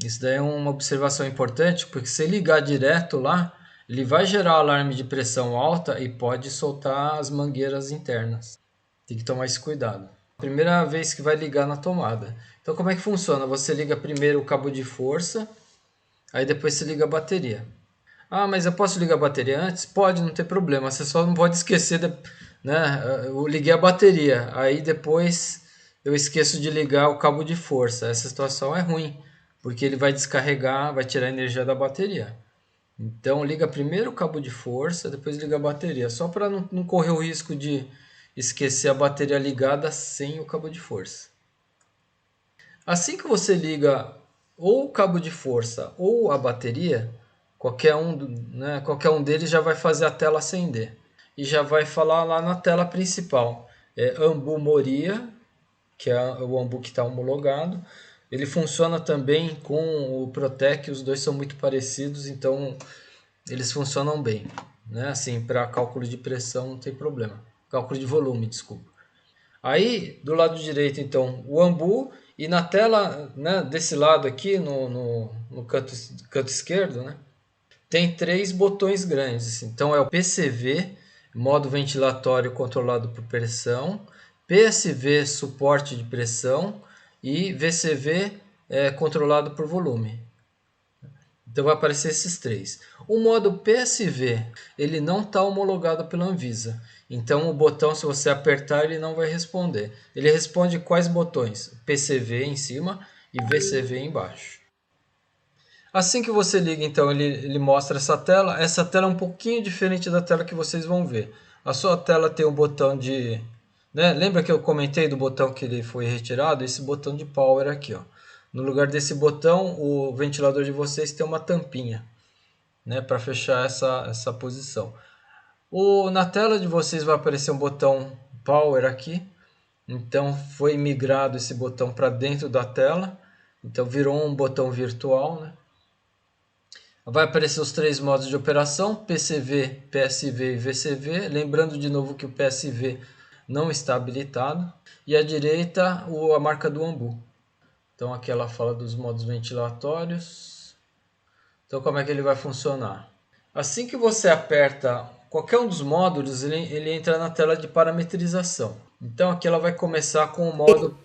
Speaker 1: Isso daí é uma observação importante, porque se ligar direto lá, ele vai gerar alarme de pressão alta e pode soltar as mangueiras internas. Tem que tomar esse cuidado. Primeira vez que vai ligar na tomada. Então como é que funciona? Você liga primeiro o cabo de força, aí depois você liga a bateria. Ah, mas eu posso ligar a bateria antes? Pode, não tem problema. Você só não pode esquecer, né? Eu liguei a bateria, aí depois eu esqueço de ligar o cabo de força. Essa situação é ruim, porque ele vai descarregar, vai tirar a energia da bateria. Então liga primeiro o cabo de força, depois liga a bateria, só para não correr o risco de esquecer a bateria ligada sem o cabo de força. Assim que você liga ou o cabo de força ou a bateria, qualquer um deles já vai fazer a tela acender e já vai falar lá na tela principal. Ambu Moria, que é o Ambu que está homologado. Ele funciona também com o Protec, os dois são muito parecidos, então eles funcionam bem, né? Assim, para cálculo de pressão não tem problema. Cálculo de volume, desculpa. Aí, do lado direito, então, o Ambu, e na tela, né, desse lado aqui, no canto esquerdo, né, tem três botões grandes. Então, é o PCV, modo ventilatório controlado por pressão, PSV, suporte de pressão, e VCV, controlado por volume. Então vai aparecer esses três. O modo PSV, ele não está homologado pela Anvisa. Então o botão, se você apertar, ele não vai responder. Ele responde quais botões? PCV em cima e VCV embaixo. Assim que você liga, então, ele mostra essa tela. Essa tela é um pouquinho diferente da tela que vocês vão ver. A sua tela tem um botão de... né? Lembra que eu comentei do botão que ele foi retirado? Esse botão de power aqui, ó. No lugar desse botão, o ventilador de vocês tem uma tampinha, né, para fechar essa posição. Na tela de vocês vai aparecer um botão Power aqui. Então foi migrado esse botão para dentro da tela. Então virou um botão virtual, né? Vai aparecer os três modos de operação: PCV, PSV e VCV. Lembrando de novo que o PSV não está habilitado. E à direita a marca do Ambu. Então aqui ela fala dos modos ventilatórios. Então como é que ele vai funcionar? Assim que você aperta qualquer um dos módulos, ele entra na tela de parametrização. Então aqui ela vai começar com o modo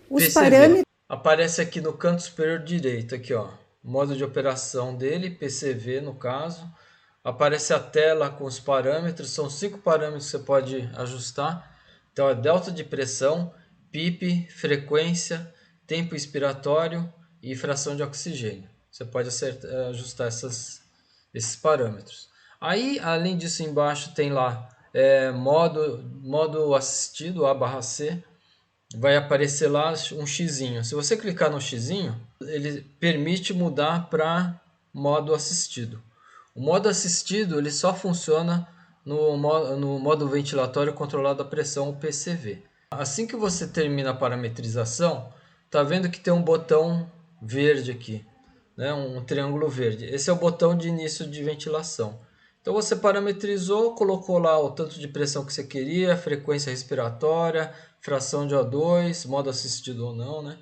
Speaker 2: Os
Speaker 1: PCV.
Speaker 2: parâmetros.
Speaker 1: Aparece aqui no canto superior direito, aqui ó, modo de operação dele, PCV no caso. Aparece a tela com os parâmetros, são 5 parâmetros que você pode ajustar. Então é delta de pressão, PIP, frequência, tempo expiratório e fração de oxigênio. Você pode ajustar esses parâmetros. Aí, além disso, embaixo tem lá modo assistido, A/C. Vai aparecer lá um xizinho. Se você clicar no xizinho, ele permite mudar para modo assistido. O modo assistido ele só funciona no modo ventilatório controlado a pressão, o PCV. Assim que você termina a parametrização, tá vendo que tem um botão verde aqui, né? Um triângulo verde. Esse é o botão de início de ventilação. Então você parametrizou, colocou lá o tanto de pressão que você queria, frequência respiratória, fração de O2, modo assistido ou não, né?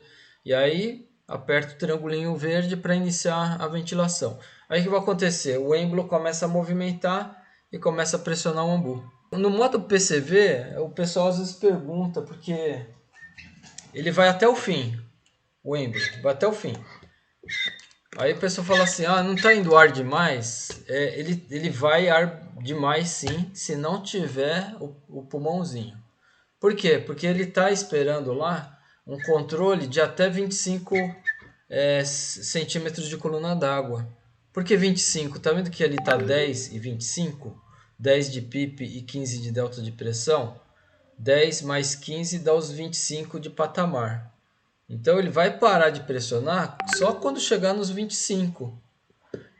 Speaker 1: E aí aperta o triangulinho verde para iniciar a ventilação. Aí o que vai acontecer? O êmbolo começa a movimentar e começa a pressionar o ambu. No modo PCV, o pessoal às vezes pergunta, porque ele vai até o fim, o êmbolo, vai até o fim. Aí o pessoal fala assim, não está indo ar demais? Ele vai ar demais sim, se não tiver o pulmãozinho. Por quê? Porque ele está esperando lá um controle de até 25 centímetros de coluna d'água. Por que 25? Tá vendo que ali está 10 e 25? 10 de PIP e 15 de delta de pressão? 10 mais 15 dá os 25 de patamar. Então ele vai parar de pressionar só quando chegar nos 25.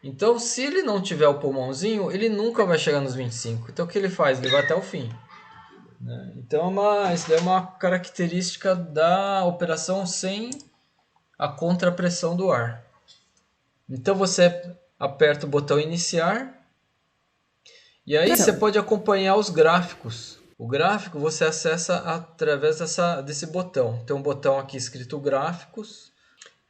Speaker 1: Então, se ele não tiver o pulmãozinho, ele nunca vai chegar nos 25. Então, o que ele faz? Ele vai até o fim, né? Então, isso é uma característica da operação sem a contrapressão do ar. Então, você aperta o botão iniciar e aí você pode acompanhar os gráficos. O gráfico você acessa através desse botão. Tem um botão aqui escrito gráficos.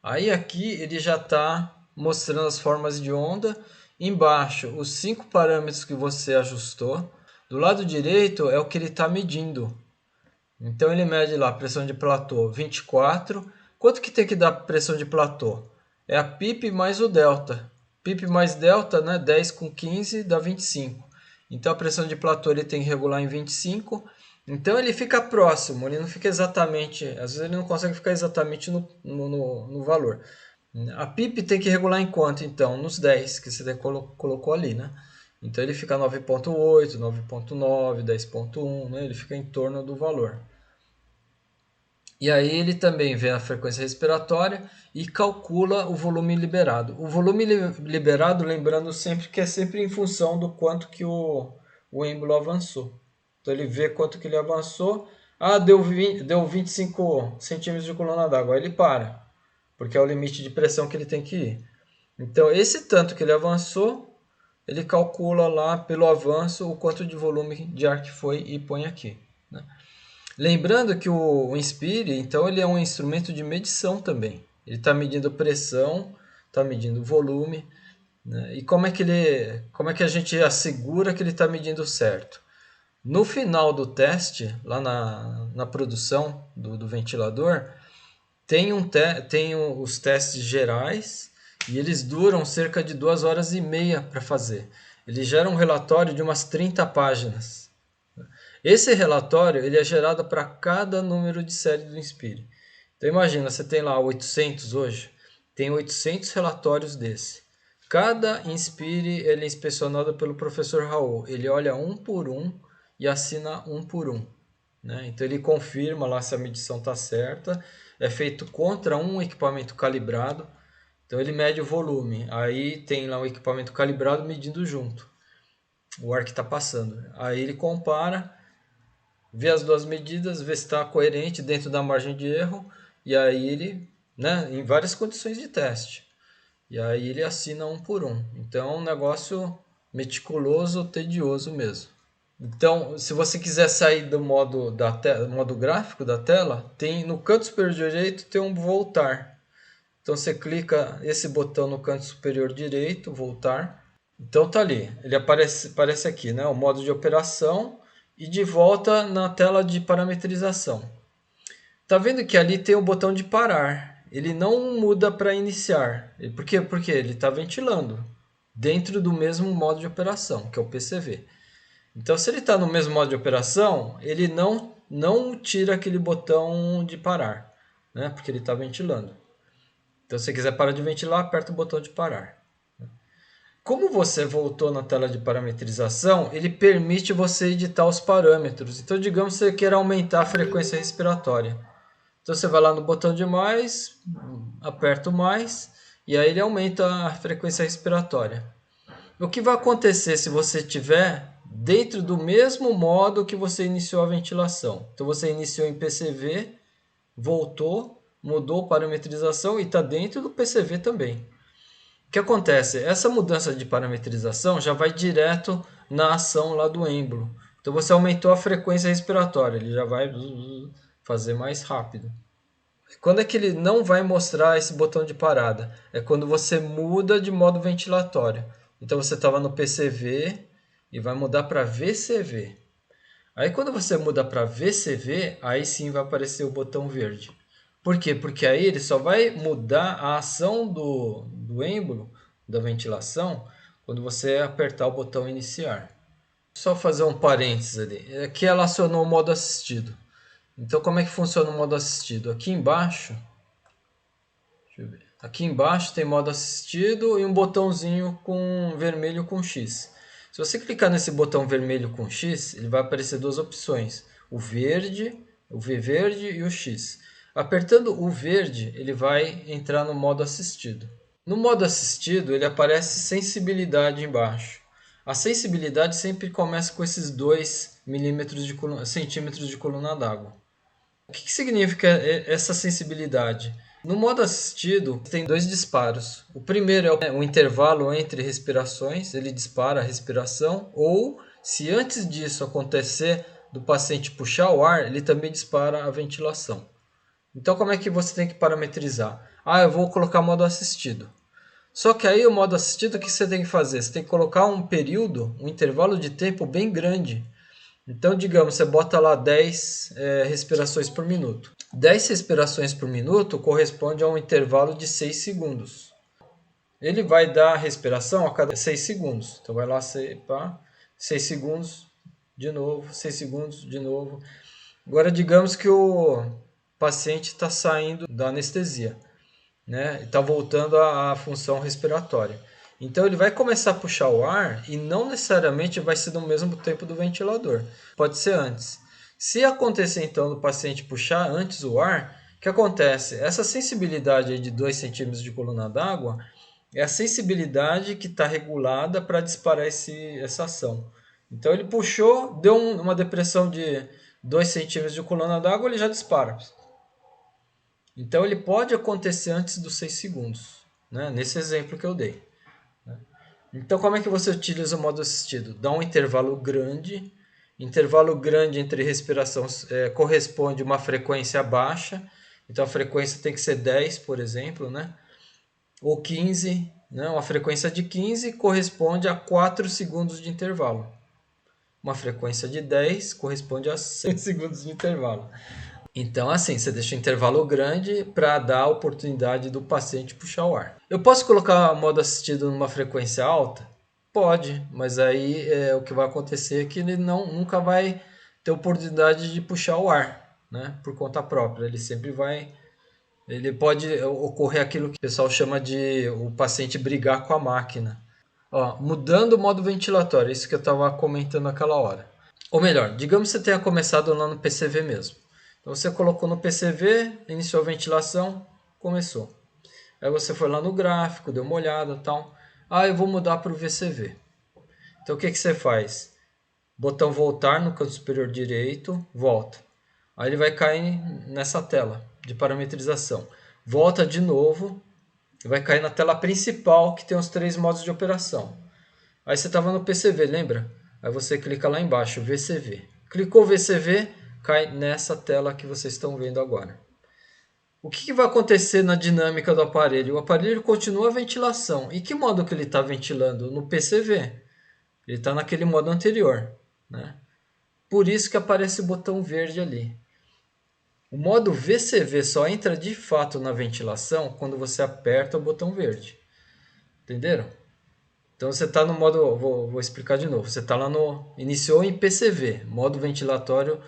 Speaker 1: Aí aqui ele já está mostrando as formas de onda. Embaixo, os 5 parâmetros que você ajustou. Do lado direito é o que ele está medindo. Então ele mede lá pressão de platô 24. Quanto que tem que dar pressão de platô? É a PIP mais o delta. PIP mais delta, né? 10 com 15 dá 25. Então a pressão de platô ele tem que regular em 25. Então ele fica próximo, ele não fica exatamente, às vezes ele não consegue ficar exatamente no valor. A PIP tem que regular em quanto então? Nos 10 que você colocou ali, né? Então ele fica 9.8, 9.9, 10.1, né? Ele fica em torno do valor. E aí ele também vê a frequência respiratória e calcula o volume liberado. O volume liberado, lembrando sempre que é sempre em função do quanto que o êmbolo avançou. Então ele vê quanto que ele avançou. Ah, deu 25 centímetros de coluna d'água. Aí ele para, porque é o limite de pressão que ele tem que ir. Então esse tanto que ele avançou, ele calcula lá pelo avanço o quanto de volume de ar que foi e põe aqui, né? Lembrando que o Inspire, então, ele é um instrumento de medição também. Ele está medindo pressão, está medindo volume, né? E como é que a gente assegura que ele está medindo certo? No final do teste, lá na produção do ventilador, tem os testes gerais e eles duram cerca de 2 horas e meia para fazer. Ele gera um relatório de umas 30 páginas. Esse relatório ele é gerado para cada número de série do Inspire. Então imagina, você tem lá 800 hoje, tem 800 relatórios desse. Cada Inspire ele é inspecionado pelo professor Raul. Ele olha um por um e assina um por um, né? Então ele confirma lá se a medição está certa. É feito contra um equipamento calibrado. Então ele mede o volume. Aí tem lá o equipamento calibrado medindo junto o ar que está passando. Aí ele compara, vê as duas medidas, vê se está coerente dentro da margem de erro, e aí ele, né, em várias condições de teste, e aí ele assina um por um. Então é um negócio meticuloso, tedioso mesmo. Então, se você quiser sair do modo modo gráfico da tela, tem no canto superior direito tem um voltar. Então você clica esse botão no canto superior direito, voltar. Então tá ali, ele aparece aqui, né, o modo de operação e de volta na tela de parametrização. Tá vendo que ali tem o botão de parar. Ele não muda para iniciar. Por quê? Porque ele está ventilando dentro do mesmo modo de operação, que é o PCV. Então, se ele está no mesmo modo de operação, ele não tira aquele botão de parar, né? Porque ele está ventilando. Então, se você quiser parar de ventilar, aperta o botão de parar. Como você voltou na tela de parametrização, ele permite você editar os parâmetros. Então, digamos que você queira aumentar a frequência respiratória. Então, você vai lá no botão de mais, aperta o mais, e aí ele aumenta a frequência respiratória. O que vai acontecer se você estiver dentro do mesmo modo que você iniciou a ventilação? Então, você iniciou em PCV, voltou, mudou a parametrização e está dentro do PCV também. O que acontece? Essa mudança de parametrização já vai direto na ação lá do êmbolo. Então você aumentou a frequência respiratória, ele já vai fazer mais rápido. Quando é que ele não vai mostrar esse botão de parada? É quando você muda de modo ventilatório. Então você estava no PCV e vai mudar para VCV. Aí quando você muda para VCV, aí sim vai aparecer o botão verde. Por quê? Porque aí ele só vai mudar a ação do êmbolo, da ventilação, quando você apertar o botão iniciar. Só fazer um parênteses ali. Aqui ela acionou o modo assistido. Então como é que funciona o modo assistido? Aqui embaixo, deixa eu ver. Aqui embaixo tem modo assistido e um botãozinho com vermelho com X. Se você clicar nesse botão vermelho com X, ele vai aparecer duas opções. O verde, o V verde e o X. Apertando o verde, ele vai entrar no modo assistido. No modo assistido, ele aparece sensibilidade embaixo. A sensibilidade sempre começa com esses 2 centímetros de coluna d'água. O que significa essa sensibilidade? No modo assistido, tem 2 disparos. O primeiro é o intervalo entre respirações, ele dispara a respiração, ou se antes disso acontecer do paciente puxar o ar, ele também dispara a ventilação. Então como é que você tem que parametrizar? Eu vou colocar modo assistido. Só que aí o modo assistido, o que você tem que fazer? Você tem que colocar um período, um intervalo de tempo bem grande. Então, digamos, você bota lá 10 respirações por minuto. 10 respirações por minuto corresponde a um intervalo de 6 segundos. Ele vai dar respiração a cada 6 segundos. Então vai lá, 6 segundos, de novo, 6 segundos, de novo. Agora digamos que o paciente está saindo da anestesia, né? Está voltando à função respiratória. Então ele vai começar a puxar o ar e não necessariamente vai ser no mesmo tempo do ventilador. Pode ser antes. Se acontecer então do paciente puxar antes o ar, o que acontece? Essa sensibilidade aí de 2 centímetros de coluna d'água é a sensibilidade que está regulada para disparar essa ação. Então ele puxou, deu uma depressão de 2 centímetros de coluna d'água, ele já dispara. Então ele pode acontecer antes dos 6 segundos, né? Nesse exemplo que eu dei. Então como é que você utiliza o modo assistido? Dá um intervalo grande entre respiração corresponde a uma frequência baixa, então a frequência tem que ser 10, por exemplo, né? Ou 15, né? Uma frequência de 15 corresponde a 4 segundos de intervalo. Uma frequência de 10 corresponde a 6 segundos de intervalo. Então, assim, você deixa um intervalo grande para dar a oportunidade do paciente puxar o ar. Eu posso colocar modo assistido numa frequência alta? Pode, mas aí o que vai acontecer é que ele nunca vai ter oportunidade de puxar o ar, né, por conta própria. Ele pode ocorrer aquilo que o pessoal chama de o paciente brigar com a máquina. Ó, mudando o modo ventilatório, isso que eu estava comentando naquela hora. Ou melhor, digamos que você tenha começado lá no PCV mesmo. Então você colocou no PCV, iniciou a ventilação, começou. Aí você foi lá no gráfico, deu uma olhada e tal. Ah, eu vou mudar para o VCV. Então o que você faz? Botão voltar no canto superior direito, volta. Aí ele vai cair nessa tela de parametrização. Volta de novo e vai cair na tela principal que tem os 3 modos de operação. Aí você estava no PCV, lembra? Aí você clica lá embaixo, VCV. Clicou VCV, cai nessa tela que vocês estão vendo agora. O que vai acontecer na dinâmica do aparelho? O aparelho continua a ventilação. E que modo que ele está ventilando? No PCV. Ele está naquele modo anterior, né? Por isso que aparece o botão verde ali. O modo VCV só entra de fato na ventilação quando você aperta o botão verde. Entenderam? Então você está no modo, vou explicar de novo. Você está lá no, iniciou em PCV, modo ventilatório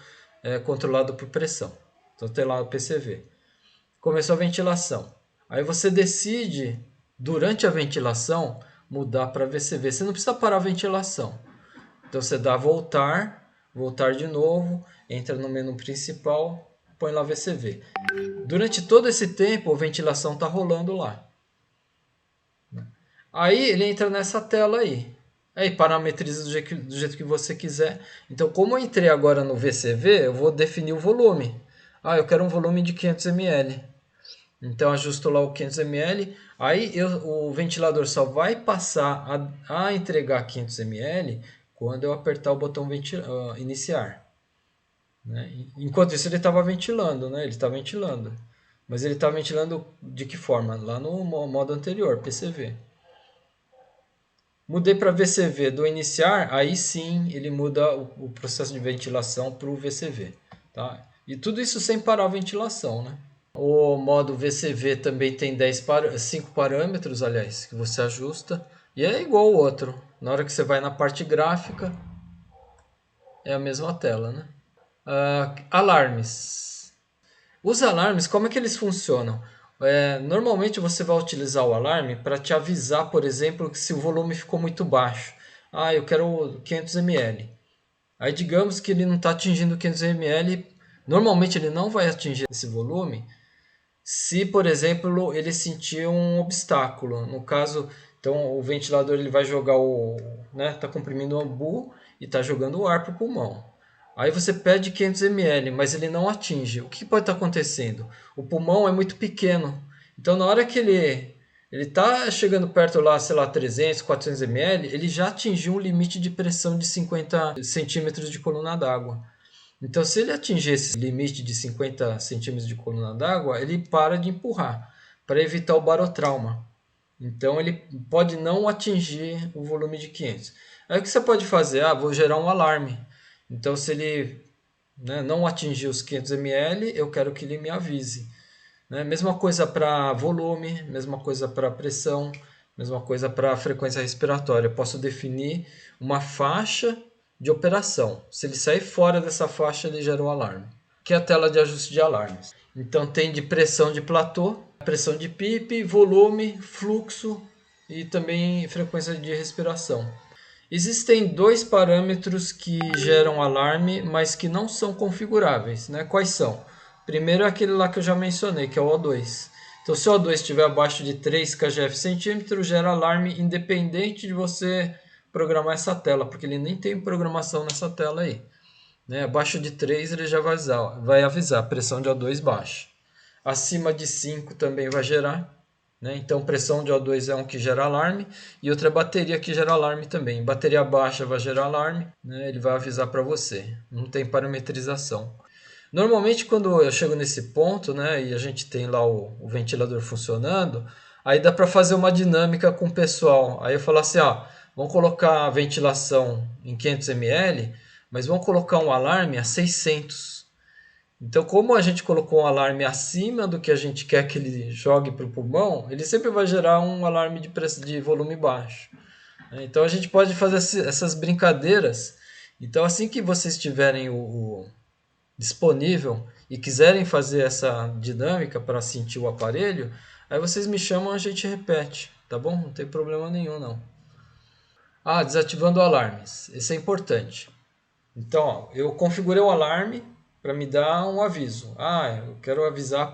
Speaker 1: controlado por pressão. Então tem lá o PCV. Começou a ventilação. Aí você decide, durante a ventilação, mudar para VCV. Você não precisa parar a ventilação. Então você dá voltar, voltar de novo, entra no menu principal, põe lá VCV. Durante todo esse tempo, a ventilação está rolando lá. Aí ele entra nessa tela aí. Aí parametriza do jeito que você quiser. Então, como eu entrei agora no VCV, eu vou definir o volume. Ah, eu quero um volume de 500 ml. Então, ajusto lá o 500 ml. Aí o ventilador só vai passar a entregar 500 ml quando eu apertar o botão iniciar. Né? Enquanto isso, ele estava ventilando, né? Ele está ventilando. Mas ele está ventilando de que forma? Lá no modo anterior, PCV. Mudei para VCV do iniciar, aí sim ele muda o processo de ventilação para o VCV. Tá? E tudo isso sem parar a ventilação. Né? O modo VCV também tem 5 parâmetros, aliás, que você ajusta. E é igual ao outro. Na hora que você vai na parte gráfica, é a mesma tela. Né? Alarmes. Os alarmes, como é que eles funcionam? Normalmente você vai utilizar o alarme para te avisar, por exemplo, que se o volume ficou muito baixo. Ah, eu quero 500 ml. Aí digamos que ele não está atingindo 500 ml. Normalmente ele não vai atingir esse volume se, por exemplo, ele sentir um obstáculo. No caso, então o ventilador ele vai jogar tá comprimindo o ambu e está jogando o ar para o pulmão. Aí você pede 500 ml, mas ele não atinge. O que pode estar acontecendo? O pulmão é muito pequeno. Então, na hora que ele está chegando perto lá, sei lá, 300, 400 ml, ele já atingiu um limite de pressão de 50 centímetros de coluna d'água. Então, se ele atingir esse limite de 50 centímetros de coluna d'água, ele para de empurrar, para evitar o barotrauma. Então, ele pode não atingir o volume de 500. Aí, o que você pode fazer? Vou gerar um alarme. Então, se ele não atingir os 500 ml, eu quero que ele me avise. Mesma coisa para volume, mesma coisa para pressão, Mesma coisa para a frequência respiratória. Eu posso definir uma faixa de operação. Se ele sair fora dessa faixa, ele gera um alarme, que é a tela de ajuste de alarmes. Então tem de pressão de platô, pressão de PIP, volume, fluxo e também frequência de respiração. Existem dois parâmetros que geram alarme, mas que não são configuráveis, né? Quais são? Primeiro é aquele lá que eu já mencionei, que é o O2. Então, se o O2 estiver abaixo de 3 kgf centímetro, gera alarme independente de você programar essa tela, porque ele nem tem programação nessa tela aí. Né? Abaixo de 3 ele já vai avisar, pressão de O2 baixa. Acima de 5 também vai gerar. Né? Então, pressão de O2 é um que gera alarme e outra é bateria que gera alarme também. Bateria baixa vai gerar alarme, né? Ele vai avisar para você. Não tem parametrização. Normalmente, quando eu chego nesse ponto, né, e a gente tem lá o ventilador funcionando, aí dá para fazer uma dinâmica com o pessoal. Aí eu falo assim, ó, vamos colocar a ventilação em 500 ml, mas vamos colocar um alarme a 600. Então, como a gente colocou um alarme acima do que a gente quer que ele jogue para o pulmão, ele sempre vai gerar um alarme de volume baixo. Então, a gente pode fazer essas brincadeiras. Então, assim que vocês tiverem o disponível e quiserem fazer essa dinâmica para sentir o aparelho, aí vocês me chamam e a gente repete, tá bom? Não tem problema nenhum, não. Ah, desativando alarmes. Isso é importante. Então, ó, eu configurei o alarme para me dar um aviso. Ah, eu quero avisar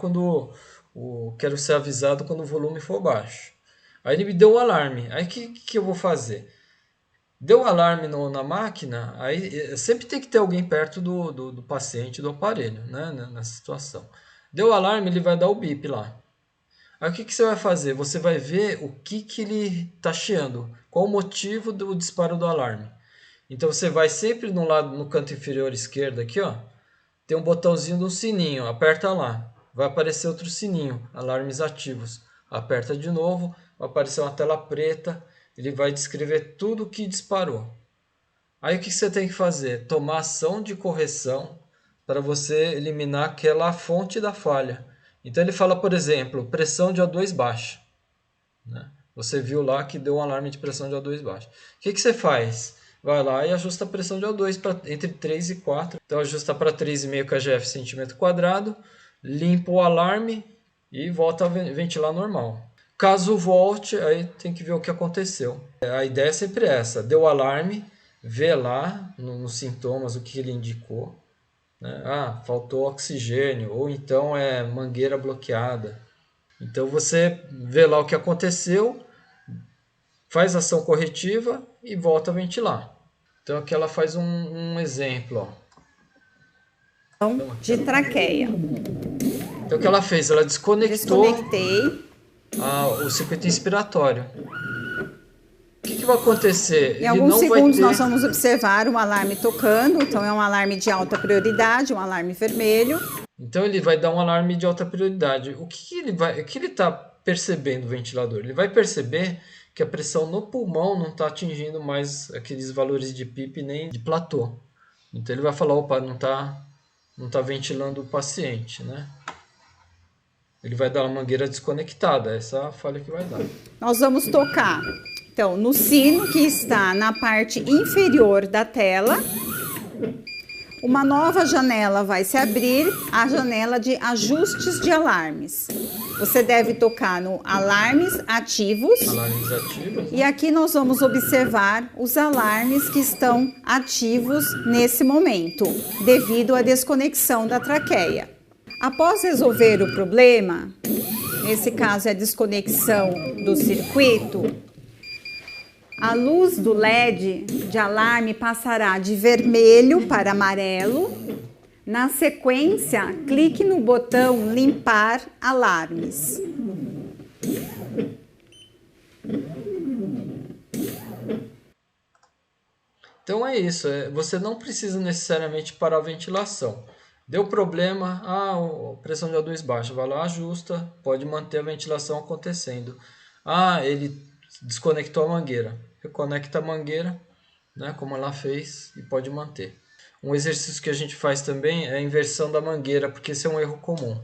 Speaker 1: quero ser avisado quando o volume for baixo. Aí ele me deu o alarme. Aí o que eu vou fazer? Deu o alarme na máquina, aí sempre tem que ter alguém perto do paciente, do aparelho, né? Nessa situação. Deu o alarme, ele vai dar o bip lá. Aí o que você vai fazer? Você vai ver o que ele está chiando. Qual o motivo do disparo do alarme. Então você vai sempre no lado, no canto inferior esquerdo aqui, ó, tem um botãozinho do sininho, aperta lá. Vai aparecer outro sininho, alarmes ativos. Aperta de novo, vai aparecer uma tela preta, ele vai descrever tudo o que disparou. Aí o que você tem que fazer? Tomar ação de correção para você eliminar aquela fonte da falha. Então ele fala, por exemplo, pressão de O2 baixa. Né? Você viu lá que deu um alarme de pressão de O2 baixa. O que você faz? Vai lá e ajusta a pressão de O2 entre 3 e 4. Então ajusta para 3,5 kgf centímetro quadrado, limpa o alarme e volta a ventilar normal. Caso volte, aí tem que ver o que aconteceu. A ideia é sempre essa, deu o alarme, vê lá nos sintomas o que ele indicou. Né? Ah, faltou oxigênio, ou então é mangueira bloqueada. Então você vê lá o que aconteceu, faz ação corretiva e volta a ventilar. Então aqui ela faz um exemplo. Ó.
Speaker 2: De traqueia.
Speaker 1: Então o que ela fez? Ela desconectou
Speaker 2: Desconectei.
Speaker 1: o circuito inspiratório. O que vai acontecer?
Speaker 2: Em alguns segundos nós vamos observar um alarme tocando, então é um alarme de alta prioridade, um alarme vermelho.
Speaker 1: Então ele vai dar um alarme de alta prioridade. O que ele está percebendo, o ventilador? Ele vai perceber que a pressão no pulmão não está atingindo mais aqueles valores de PIP nem de platô. Então ele vai falar, opa, não tá ventilando o paciente, né? Ele vai dar uma mangueira desconectada, essa é a falha que vai dar.
Speaker 2: Nós vamos tocar, então, no sino que está na parte inferior da tela. Uma nova janela vai se abrir, a janela de ajustes de alarmes. Você deve tocar no alarmes ativos.
Speaker 1: Alarmes ativos.
Speaker 2: E aqui nós vamos observar os alarmes que estão ativos nesse momento, devido à desconexão da traqueia. Após resolver o problema, nesse caso é a desconexão do circuito, a luz do LED de alarme passará de vermelho para amarelo. Na sequência, clique no botão Limpar alarmes.
Speaker 1: Então é isso, você não precisa necessariamente parar a ventilação. Deu problema, a pressão de O2 baixa, vai lá, ajusta, pode manter a ventilação acontecendo. Ah, ele desconectou a mangueira, reconecta a mangueira, né, como ela fez, e pode manter. Um exercício que a gente faz também é a inversão da mangueira, porque esse é um erro comum.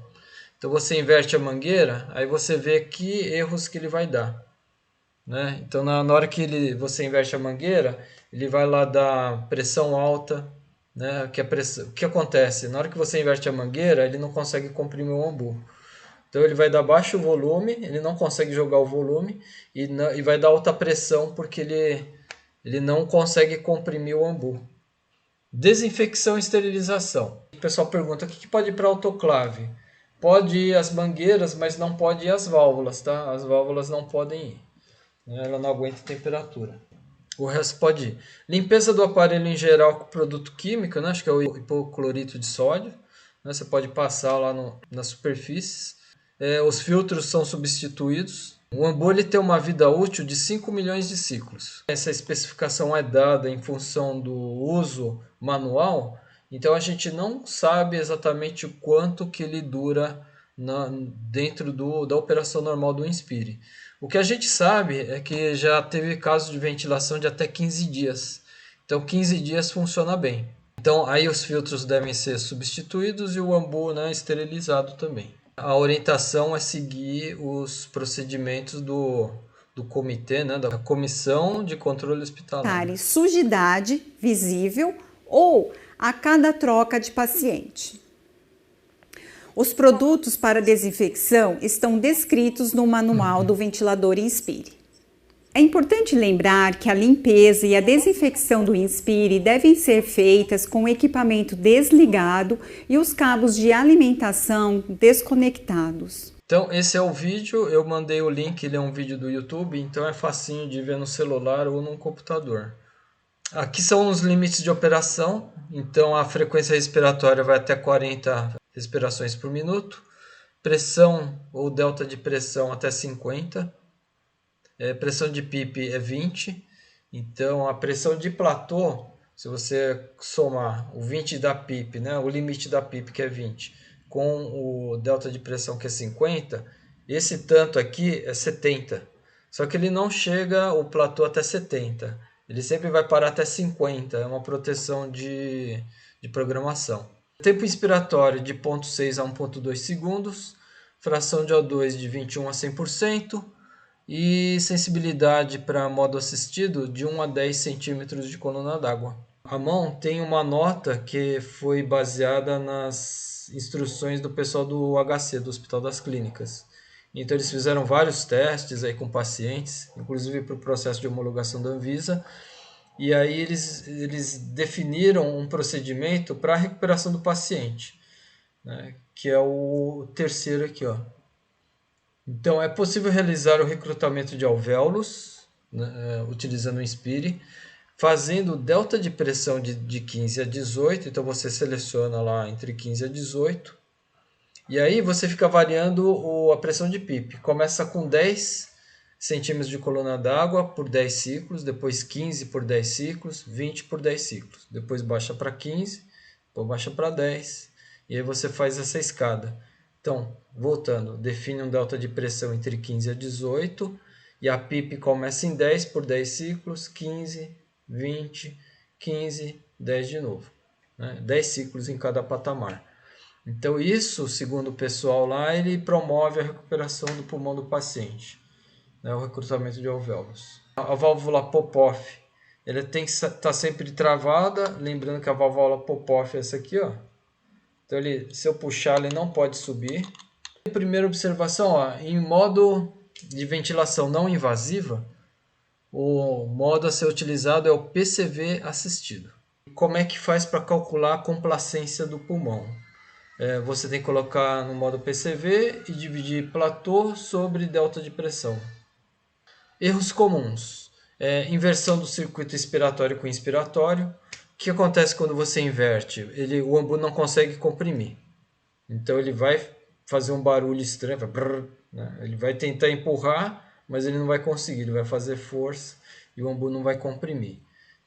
Speaker 1: Então você inverte a mangueira, aí você vê que erros que ele vai dar. né? Então, na hora que você inverte a mangueira, ele vai lá dar pressão alta, né? O que acontece? Na hora que você inverte a mangueira, ele não consegue comprimir o ambu. Então, ele vai dar baixo volume, ele não consegue jogar o volume e vai dar alta pressão porque ele não consegue comprimir o ambu. Desinfecção e esterilização. O pessoal pergunta o que pode ir para autoclave. Pode ir as mangueiras, mas não pode ir as válvulas, tá? As válvulas não podem ir, né? Ela não aguenta temperatura. O resto pode ir. Limpeza do aparelho em geral com produto químico, né? Acho que é o hipoclorito de sódio, né? Você pode passar lá nas superfícies. Os filtros são substituídos. O ambu ele tem uma vida útil de 5 milhões de ciclos. Essa especificação é dada em função do uso manual, então a gente não sabe exatamente o quanto que ele dura dentro da operação normal do Inspire. O que a gente sabe é que já teve casos de ventilação de até 15 dias. Então 15 dias funciona bem. Então aí os filtros devem ser substituídos e o ambu, né, esterilizado também. A orientação é seguir os procedimentos do comitê, né, da Comissão de Controle Hospitalar.
Speaker 2: Sujidade visível ou a cada troca de paciente. Os produtos para desinfecção estão descritos no manual do ventilador Inspire. É importante lembrar que a limpeza e a desinfecção do Inspire devem ser feitas com o equipamento desligado e os cabos de alimentação desconectados.
Speaker 1: Então esse é o vídeo, eu mandei o link, ele é um vídeo do YouTube, então é facinho de ver no celular ou no computador. Aqui são os limites de operação, então a frequência respiratória vai até 40 respirações por minuto, pressão ou delta de pressão até 50, pressão de PIP é 20, então a pressão de platô, se você somar o 20 da PIP, né, o limite da PIP que é 20, com o delta de pressão que é 50, esse tanto aqui é 70, só que ele não chega o platô até 70, ele sempre vai parar até 50, é uma proteção de programação. Tempo inspiratório de 0,6 a 1,2 segundos, fração de O2 de 21 a 100%, e sensibilidade para modo assistido de 1 a 10 centímetros de coluna d'água. A mão tem uma nota que foi baseada nas instruções do pessoal do HC, do Hospital das Clínicas. Então eles fizeram vários testes aí com pacientes, inclusive para o processo de homologação da Anvisa, e aí eles definiram um procedimento para a recuperação do paciente, né, que é o terceiro aqui, ó. Então, é possível realizar o recrutamento de alvéolos, né, utilizando o Inspire, fazendo delta de pressão de 15 a 18, então você seleciona lá entre 15 a 18, e aí você fica variando a pressão de PIP. Começa com 10 centímetros de coluna d'água por 10 ciclos, depois 15 por 10 ciclos, 20 por 10 ciclos. Depois baixa para 15, depois baixa para 10, e aí você faz essa escada. Então, voltando, define um delta de pressão entre 15 a 18, e a PIP começa em 10 por 10 ciclos, 15, 20, 15, 10 de novo, né? 10 ciclos em cada patamar. Então isso, segundo o pessoal lá, ele promove a recuperação do pulmão do paciente, né? O recrutamento de alvéolos. A válvula Popov, ela tem que estar sempre travada, lembrando que a válvula Popov é essa aqui, ó. Então se eu puxar, ele não pode subir. Primeira observação, ó, em modo de ventilação não invasiva, o modo a ser utilizado é o PCV assistido. Como é que faz para calcular a complacência do pulmão? Você tem que colocar no modo PCV e dividir platô sobre delta de pressão. Erros comuns. Inversão do circuito expiratório com inspiratório. O que acontece quando você inverte? O ambu não consegue comprimir. Então ele vai fazer um barulho estranho, né? Ele vai tentar empurrar, mas ele não vai conseguir, ele vai fazer força e o ambu não vai comprimir.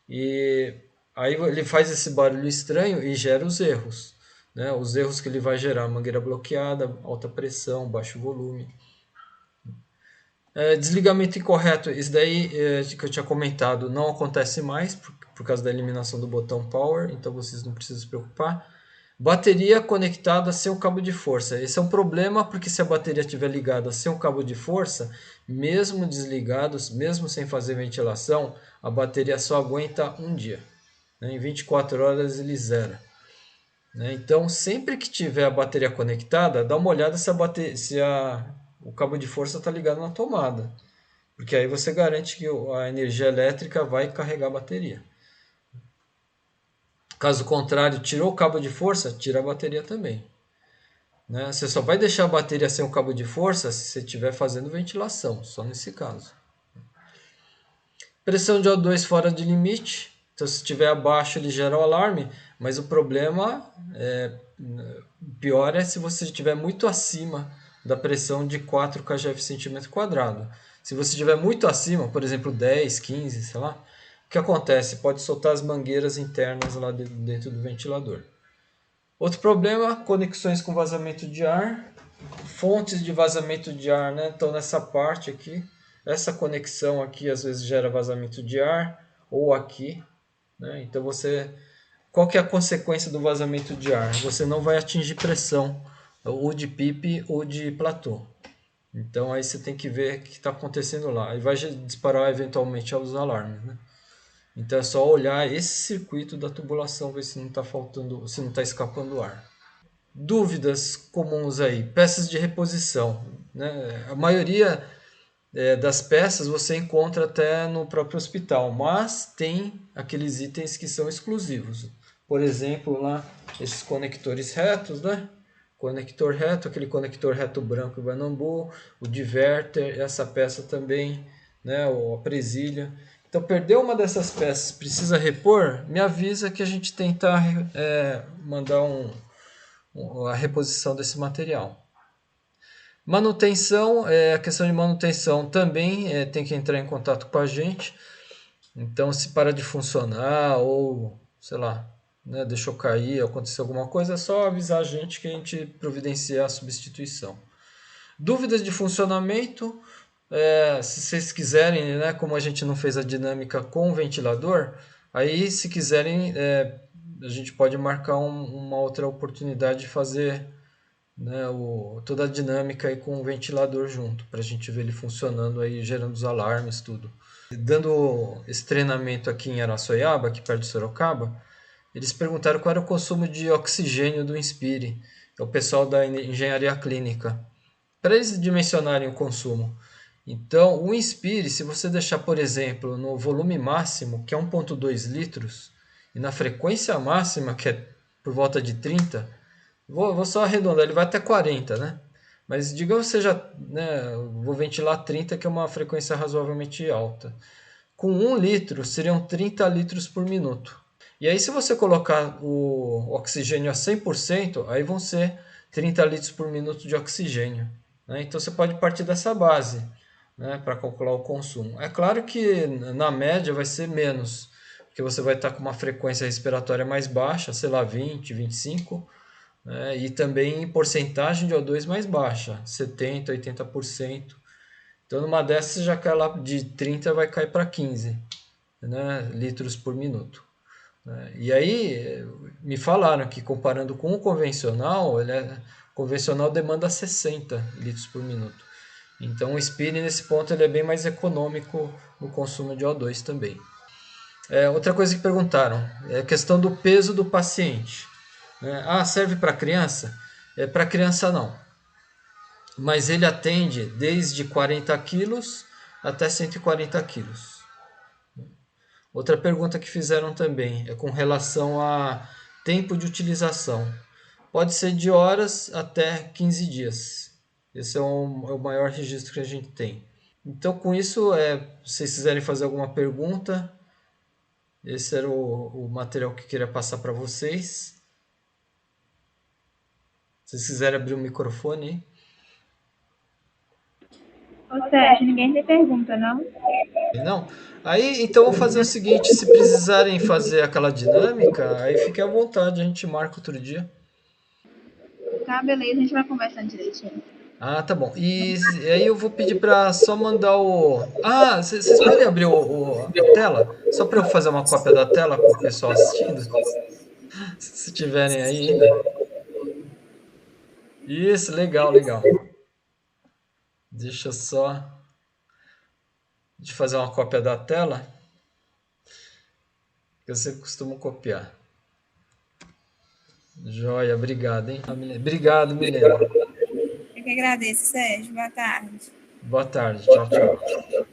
Speaker 1: E aí ele faz esse barulho estranho e gera os erros, né? Os erros que ele vai gerar: mangueira bloqueada, alta pressão, baixo volume. Desligamento incorreto, isso daí que eu tinha comentado não acontece mais por causa da eliminação do botão Power, então vocês não precisam se preocupar. Bateria conectada sem o cabo de força. Esse é um problema porque se a bateria estiver ligada sem o cabo de força, mesmo desligados, mesmo sem fazer ventilação, a bateria só aguenta um dia. Né? Em 24 horas ele zera. Né? Então, sempre que tiver a bateria conectada, dá uma olhada se o cabo de força está ligado na tomada. Porque aí você garante que a energia elétrica vai carregar a bateria. Caso contrário, tirou o cabo de força, tira a bateria também. Né? Você só vai deixar a bateria sem o cabo de força se você estiver fazendo ventilação, só nesse caso. Pressão de O2 fora de limite. Então, se estiver abaixo, ele gera o alarme, mas o problema pior é se você estiver muito acima da pressão de 4 kgf centímetro quadrado. Se você estiver muito acima, por exemplo, 10, 15, sei lá, o que acontece? Pode soltar as mangueiras internas lá dentro do ventilador. Outro problema, conexões com vazamento de ar, fontes de vazamento de ar, né? Então nessa parte aqui, essa conexão aqui às vezes gera vazamento de ar, ou aqui, né? Então qual que é a consequência do vazamento de ar? Você não vai atingir pressão, ou de PIP ou de platô. Então aí você tem que ver o que está acontecendo lá, e vai disparar eventualmente os alarmes, né? Então é só olhar esse circuito da tubulação, ver se não está faltando, se não está escapando ar. Dúvidas comuns aí, peças de reposição, né? A maioria das peças você encontra até no próprio hospital, mas tem aqueles itens que são exclusivos. Por exemplo, lá esses conectores retos, né? Conector reto, aquele conector reto branco Banambu, o diverter, essa peça também, né? A presilha. Então, perdeu uma dessas peças, precisa repor, me avisa que a gente tenta mandar a reposição desse material. Manutenção, a questão de manutenção também tem que entrar em contato com a gente. Então, se para de funcionar ou, sei lá, né, deixou cair, aconteceu alguma coisa, é só avisar a gente que a gente providencia a substituição. Dúvidas de funcionamento, se vocês quiserem, né, como a gente não fez a dinâmica com o ventilador, aí se quiserem a gente pode marcar uma outra oportunidade de fazer, né, toda a dinâmica aí com o ventilador junto, para a gente ver ele funcionando aí, gerando os alarmes, tudo. Dando esse treinamento aqui em Araçoiaba, aqui perto de Sorocaba, eles perguntaram qual era o consumo de oxigênio do Inspire, é o pessoal da engenharia clínica, para eles dimensionarem o consumo. Então, o Inspire, se você deixar, por exemplo, no volume máximo, que é 1,2 litros, e na frequência máxima, que é por volta de 30, vou só arredondar, ele vai até 40, né? Mas digamos que seja, né, vou ventilar 30, que é uma frequência razoavelmente alta. Com 1 litro, seriam 30 litros por minuto. E aí, se você colocar o oxigênio a 100%, aí vão ser 30 litros por minuto de oxigênio. Né? Então, você pode partir dessa base, né, para calcular o consumo. É claro que na média vai ser menos, porque você vai estar com uma frequência respiratória mais baixa, sei lá, 20, 25, né, e também em porcentagem de O2 mais baixa, 70, 80%. Então, numa dessas, já cai lá de 30, vai cair para 15, né, litros por minuto. E aí, me falaram que comparando com o convencional, o convencional demanda 60 litros por minuto. Então, o Inspire, nesse ponto, ele é bem mais econômico no consumo de O2 também. Outra coisa que perguntaram é a questão do peso do paciente. Serve para criança? Para criança não. Mas ele atende desde 40 quilos até 140 quilos. Outra pergunta que fizeram também é com relação a tempo de utilização. Pode ser de horas até 15 dias. Esse é o maior registro que a gente tem. Então, com isso, se vocês quiserem fazer alguma pergunta, esse era o material que eu queria passar para vocês. Se vocês quiserem abrir o microfone.
Speaker 3: Ô Sérgio, ninguém tem pergunta, não?
Speaker 1: Não? Aí, então, eu vou fazer o seguinte, se precisarem fazer aquela dinâmica, aí fiquem à vontade, a gente marca outro dia.
Speaker 3: Tá, beleza, a gente vai conversando direitinho.
Speaker 1: Ah, tá bom. E aí eu vou pedir para só mandar o... vocês podem abrir a tela? Só para eu fazer uma cópia da tela para o pessoal assistindo? Se tiverem aí ainda. Isso, legal, legal. Deixa só de fazer uma cópia da tela, que você costuma copiar. Joia, obrigado, hein? Obrigado, Milena.
Speaker 3: Eu que agradeço, Sérgio. Boa tarde.
Speaker 1: Boa tarde, tchau, tchau.